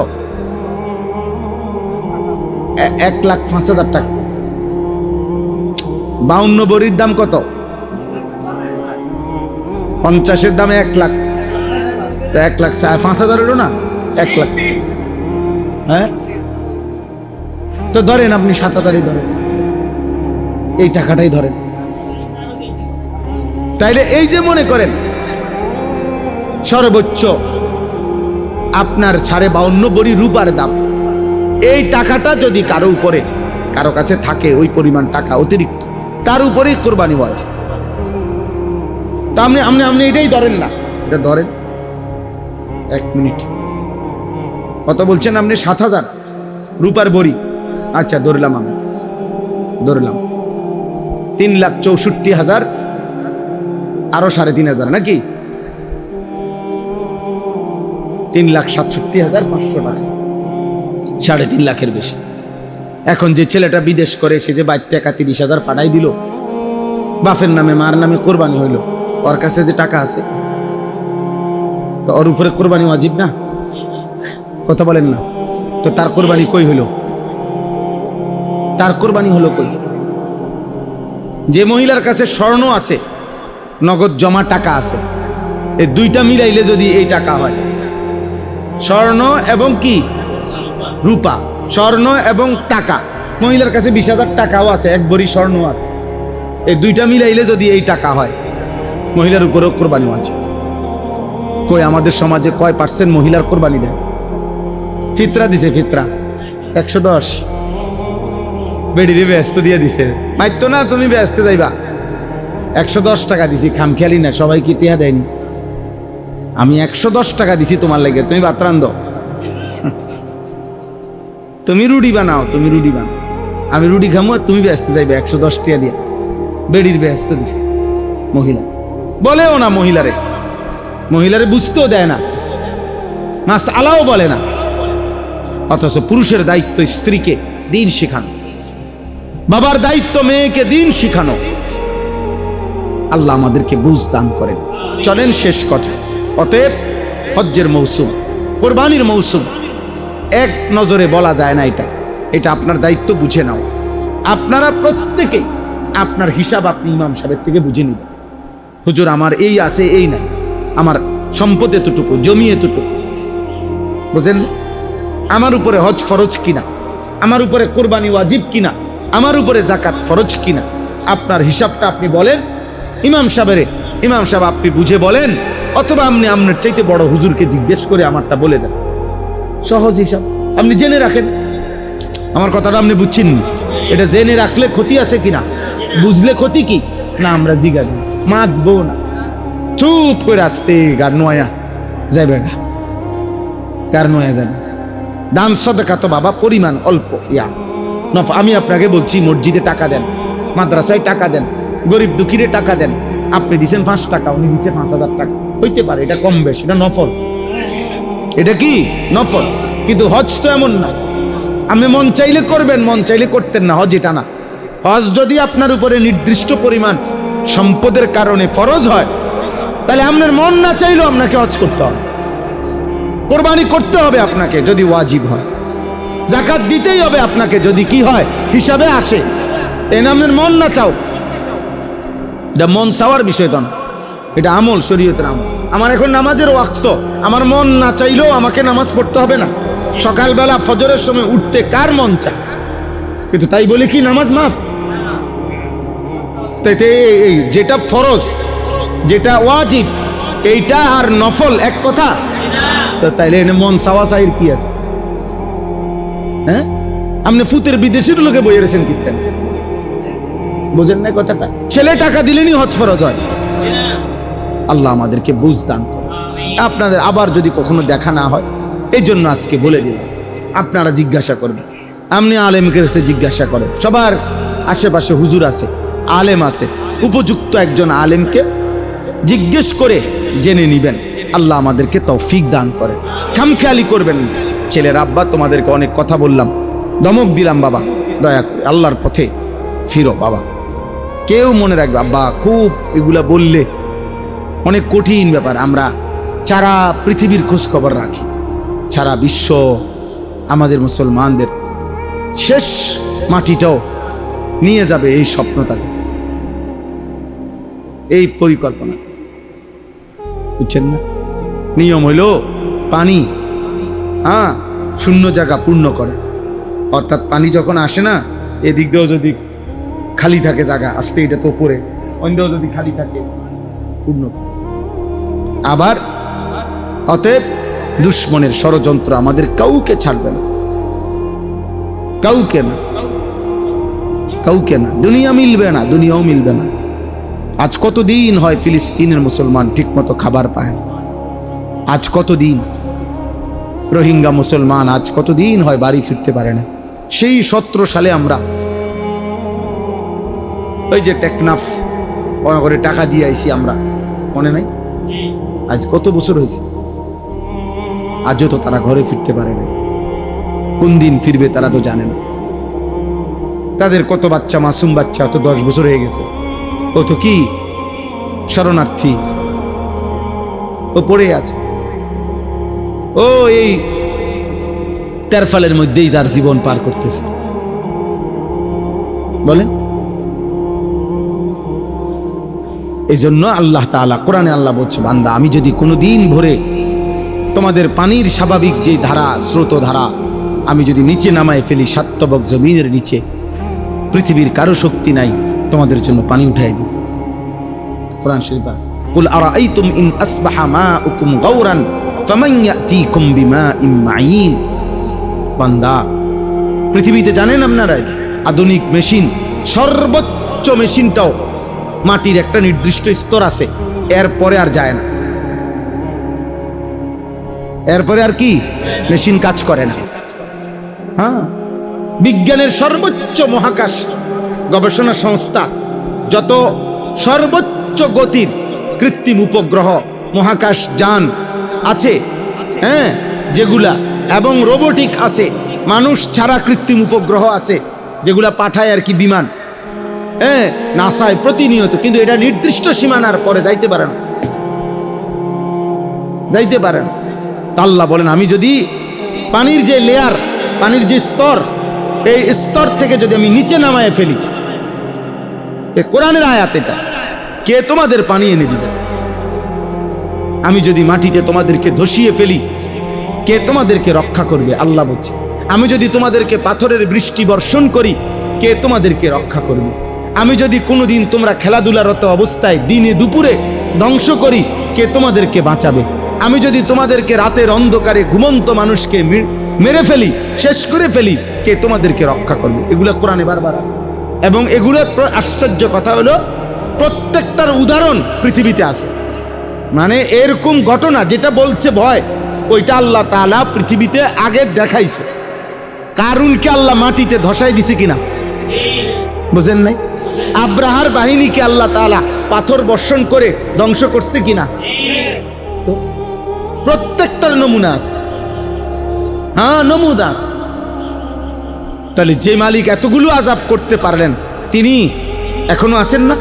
1,05,000 টাকা। 52 ভরির দাম কত? 50-এর দামে 1 লাখ, তো 1,05,000 হলো না? 1 লাখ। হ্যাঁ, তো ধরেন আপনি 7,000 ধরেন, এই টাকাটাই ধরেন। তাইলে এই যে মনে করেন সর্বোচ্চ আপনার 52.5 ভরি রূপার দাম, এই টাকাটা যদি কারো উপরে, কারো কাছে থাকে ওই পরিমাণ টাকা অতিরিক্ত, তার উপরেই কোরবানি ওয়াজিব। তা আপনি এটাই ধরেন না, এটা ধরেন। 1 মিনিট, কত বলছেন আপনি? 7,000 রূপার ভরি। আচ্ছা ধরলাম, আমি ধরলাম 3,64,000, আরো 3,500 নাকি? 3,67,500 টাকা, 3.5 লাখের বেশি। এখন যে ছেলেটা বিদেশ করে, সে যে 22 টাকা 30,000 পাঠাই দিল, বাপের নামে মার নামে কোরবানি হইল, ওর কাছে যে টাকা আছে, তো ওর উপরে কোরবানি ওয়াজিব না? কথা বলেন না? তো তার কোরবানি কই হইল? তার কোরবানি হলো কই? যে মহিলার কাছে স্বর্ণ আছে, নগদ জমা টাকা আছে, এই দুইটা মিলাইলে যদি এই টাকা হয়, স্বর্ণ এবং কি রূপা, স্বর্ণ এবং টাকা, মহিলার কাছে 20,000 টাকাও আছে, 1 ভরি স্বর্ণ আছে, এই দুইটা মিলাইলে যদি এই টাকা হয়, মহিলার উপরেও কোরবানি আছে। কই আমাদের সমাজে কয় % মহিলার কোরবানি দেয়? ফিতরা দিছে, ফিতরা 110, বেডিরে ব্যস্ত দিয়ে দিছে, মাইতো না তুমি ব্যস্ত যাইবা, 110 টাকা দিছি, খামখেয়ালি না, সবাই কি টিহা দেয়নি? আমি 110 টাকা দিছি তোমার লাগে, তুমি ভাত রান্ধো, তুমি রুটি বানাও, তুমি রুটি বানাও, আমি রুটি খামো, তুমি ব্যস্ত যাইবে 110 টাকা দিয়ে। বেডির ব্যস্ত দিছে মহিলা, বলেও না মহিলারে বুঝতেও দেয় না, মাস আলাও বলে না। অথচ পুরুষের দায়িত্ব স্ত্রীকে দিন শেখানো, বাবার দায়িত্ব মেয়েকে দিন শেখানো। আল্লাহ আমাদেরকে বুঝ দান করেন। চলেন শেষ কথা। অতএব হজ্জের মৌসুম, কোরবানির মৌসুম, এক নজরে বলা যায় না, এটা আপনার দায়িত্ব, বুঝে নাও। আপনারা প্রত্যেকেই আপনার হিসাব আপনি ইমাম সাহেবের থেকে বুঝে নিবেন। হুজুর আমার এই আছে, এই নাই, আমার সম্পদ এতটুকু, জমি এতটুকু, বুঝেন? আমার উপরে হজ ফরজ কিনা, আমার উপরে কোরবানি ওয়াজিব কিনা, আমার উপরে যাকাত ফরজ কিনা, আপনার হিসাবটা আপনি বলেন ইমাম সাহেব আপনি বুঝে বলেন, অথবা আপনি আপনার চাইতে বড় হুজুরকে জিজ্ঞেস করে আমারটা বলে দেন। সহজ হিসাব, আপনি জেনে রাখেন। আমার কথাটা আপনি বুঝছেন নি? এটা জেনে রাখলে ক্ষতি আছে কিনা, বুঝলে ক্ষতি কি না, আমরা জিজ্ঞাসা মাতবো না, চুপ করে আসতে গার নোয়া যাইবে গা, গার নোয়া যাবে। দান সদকা তো বাবা পরিমাণ অল্প, ইয়া আমি আপনাকে বলছি, মসজিদে টাকা দেন, মাদ্রাসায় টাকা দেন, গরিব দুঃখীরে টাকা দেন। আপনি দিচ্ছেন 5 টাকা, উনি দিচ্ছে 5,000 টাকা, হইতে পারে এটা কম বেশ, এটা নফল, এটা কি নফল। কিন্তু হজ তো এমন না, আপনি মন চাইলে করবেন, মন চাইলে করতেন না, হজ এটা না। হজ যদি আপনার উপরে নির্দিষ্ট পরিমাণ সম্পদের কারণে ফরজ হয়, তাহলে আপনার মন না চাইলেও আপনাকে হজ করতে হবে, কোরবানি করতে হবে আপনাকে যদি ওয়াজিব হয়, যাকাত দিতেই হবে আপনাকে যদি কি হয় হিসাবে আসে। এনে আপনার মন না চাও, এটা মন চাওয়ার বিষয় তো না, এটা আমল, শরীয়তের আমল। আমার এখন নামাজের ওয়াক্ত, আমার মন না চাইলেও আমাকে নামাজ পড়তে হবে না। সকালবেলা ফজরের সময় উঠতে কার মন চায়, কিন্তু তাই বলে কি নামাজ মাফ? যেটা ফরজ, যেটা ওয়াজিব, এইটা আর নফল এক কথা? তো তাইলে এনে মন চাওয়া চাইর কি আছে? হ্যাঁ, আপনি ফুতের বিদেশির লোকে বই রেছেন কীর্তেন, বোঝেন না কথাটা? ছেলে টাকা দিলেনই হজ ফরজ হয়। আল্লাহ আমাদেরকে বুঝ দান করে। আপনাদের আবার যদি কখনো দেখা না হয়, এই জন্য আজকে বলে দিলাম, আপনারা জিজ্ঞাসা করবেন, আপনি আলেমকে কাছে জিজ্ঞাসা করেন, সবার আশেপাশে হুজুর আছে, আলেম আছে, উপযুক্ত একজন আলেমকে জিজ্ঞেস করে জেনে নিবেন। আল্লাহ আমাদেরকে তৌফিক দান করে, খামখেয়ালি করবেন না। ছেলের আব্বা, তোমাদেরকে অনেক কথা বললাম, ধমক দিলাম, বাবা দয়া করে আল্লাহর পথে ফিরো বাবা। কেউ মনে রাখবে আব্বা, খুব এগুলা বললে অনেক কঠিন ব্যাপার। আমরা সারা পৃথিবীর খোঁজ খবর রাখি, সারা বিশ্ব, আমাদের মুসলমানদের শেষ মাটিটাও নিয়ে যাবে এই স্বপ্নটাকে, এই পরিকল্পনা, বুঝছেন না? নিয়ম হইল পানি শূন্য জায়গা পূর্ণ করে, অর্থাৎ পানি যখন আসে না, এদিক দিয়েও যদি খালি থাকে জায়গা, আসতে এটা তো পরে, অন্যও যদি খালি থাকে পূর্ণ। আবার অতএব দুশ্মনের ষড়যন্ত্র আমাদের কাউকে ছাড়বে না, কাউকে না, কাউকে না। দুনিয়া মিলবে না, দুনিয়াও মিলবে না। আজ কতদিন হয় ফিলিস্তিনের মুসলমান ঠিক মতো খাবার পায় না, আজ কতদিন রোহিঙ্গা মুসলমান আজ কতদিন হয় বাড়ি ফিরতে পারে না। সেই 17 সালে আমরা ওই যে টেকনাফ করে টাকা দিয়ে আইছি আমরা, মনে নাই? আজ কত বছর হয়েছে, আজও তো তারা ঘরে ফিরতে পারে না। কোন দিন ফিরবে তারা তো জানে না। তাদের কত বাচ্চা, মাসুম বাচ্চা, তো 10 বছর হয়ে গেছে, ও তো কি শরণার্থী, ও পড়ে আছে, ও এই তেরফালের মধ্যেই তার জীবন পার করতেছে। বলেন, এই জন্য আল্লাহ তাআলা কোরআনে আল্লাহ বলছে, বান্দা আমি যদি কোনোদিন ভরে তোমাদের পানির স্বাভাবিক যে ধারা, স্রোত ধারা আমি যদি নিচে নামায় ফেলি, সাতবক জমিনের নিচে, পৃথিবীর কারো শক্তি নাই তোমাদের জন্য পানি উঠাই দিই। কোরআন শরীফ আছে, কুল আরাআইতুম ইন আসবাহা মাউকুম গাওরান ফামান ইয়াতিকুম বিমাইন মাঈন। বান্দা, পৃথিবীতে জানেন আপনারা আধুনিক মেশিন, সর্বোচ্চ মেশিনটাও মাটির একটা নির্দিষ্ট স্তর আছে, এরপরে আর যায় না, এরপরে আর কি মেশিন কাজ করে না। হ্যাঁ, বিজ্ঞানের সর্বোচ্চ মহাকাশ গবেষণা সংস্থা, যত সর্বোচ্চ গতির কৃত্রিম উপগ্রহ, মহাকাশ যান আছে, হ্যাঁ যেগুলা, এবং রোবোটিক আছে, মানুষ ছাড়া কৃত্রিম উপগ্রহ আছে যেগুলা পাঠায় আর কি, বিমান, হ্যাঁ নাসায় প্রতিনিয়ত, কিন্তু এটা নির্দিষ্ট সীমানার পরে যাইতে পারে না, যাইতে পারে না। আল্লাহ বলেন, আমি যদি পানির যে লেয়ার, পানির যে স্তর, এই স্তর থেকে যদি আমি নিচে নামায় ফেলি, এই কোরআনের আয়াত, এটা কে তোমাদের পানি এনে দিবে? আমি যদি মাটিতে তোমাদেরকে ধসিয়ে ফেলি, কে তোমাদেরকে রক্ষা করবে? আল্লাহ বলছে, আমি যদি তোমাদেরকে পাথরের বৃষ্টি বর্ষণ করি, কে তোমাদেরকে রক্ষা করবে? আমি যদি কোনোদিন তোমরা খেলাধুলারত অবস্থায় দিনে দুপুরে ধ্বংস করি, কে তোমাদেরকে বাঁচাবে? আমি যদি তোমাদেরকে রাতের অন্ধকারে ঘুমন্ত মানুষকে মেরে ফেলি, শেষ করে ফেলি, কে তোমাদেরকে রক্ষা করবে? এগুলো কোরআনে বারবার আছে। এবং এগুলোর আশ্চর্য কথা হলো প্রত্যেকটার উদাহরণ পৃথিবীতে আছে। মানে এরকম ঘটনা যেটা বলছে ভয়, ওইটা আল্লাহ তাআলা পৃথিবীতে আগে দেখাইছে। কারুনকে আল্লাহ মাটিতে ধসাই দিছে কিনা বুঝেন নাই? আব্রাহার বাহিনীকে আল্লাহ তাআলা পাথর বর্ষণ করে ধ্বংস করছে কিনা? তো প্রত্যেকটার নমুনা আছে। হ্যাঁ, নমুনা। তাহলে যে মালিক এতগুলো আযাব করতে পারলেন, তিনি এখনো আছেন না?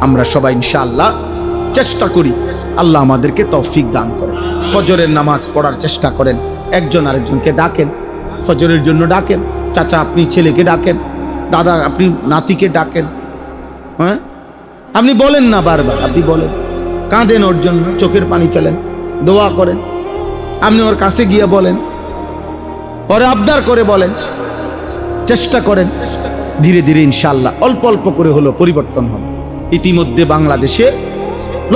আমরা সবাই ইনশাআল্লাহ চেষ্টা করি, আল্লাহ আমাদেরকে তৌফিক দান করেন। ফজরের নামাজ পড়ার চেষ্টা করেন, একজন আরেকজনকে ডাকেন, ফজরের জন্য ডাকেন। চাচা আপনি ছেলেকে ডাকেন, দাদা আপনি নাতিকে ডাকেন। হ্যাঁ, আপনি বলেন না বারবার, আপনি বলেন, কাঁদেন ওর জন্য, চোখের পানি ফেলেন, দোয়া করেন। আপনি ওর কাছে গিয়ে বলেন, ওরে আবদার করে বলেন, চেষ্টা করেন। ধীরে ধীরে ইনশাআল্লাহ অল্প অল্প করে হলো পরিবর্তন হবে। ইতিমধ্যে বাংলাদেশে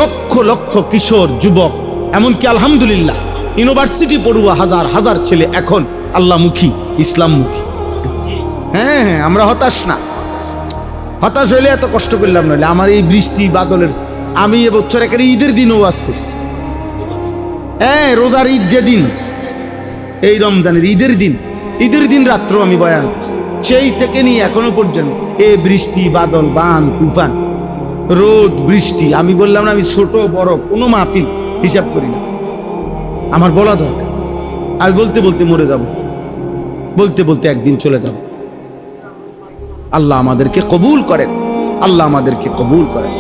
লক্ষ লক্ষ কিশোর যুবক, এমনকি আলহামদুলিল্লাহ ইউনিভার্সিটি পড়ুয়া হাজার হাজার ছেলে এখন আল্লাহমুখী, ইসলামমুখী। হ্যাঁ হ্যাঁ, আমরা হতাশ না। হতাশ হইলে এত কষ্ট করলাম নইলে। আমার এই বৃষ্টি বাদলের, আমি এবছর একেবারে ঈদের দিন ওয়াজ করছি। হ্যাঁ, রোজার ঈদ যেদিন, এই রমজানের ঈদের দিন রাত্র আমি বয়ান করছি। সেই থেকে নিয়ে এখনো পর্যন্ত এই বৃষ্টি বাদল বান তুফান রোদ বৃষ্টি, আমি বললাম না আমি ছোট বড় কোনো মাহফিল হিসাব করি না। আমার বলা দরকার। আমি বলতে বলতে মরে যাব, বলতে বলতে একদিন চলে যাব। আল্লাহ আমাদেরকে কবুল করেন, আল্লাহ আমাদেরকে কবুল করেন।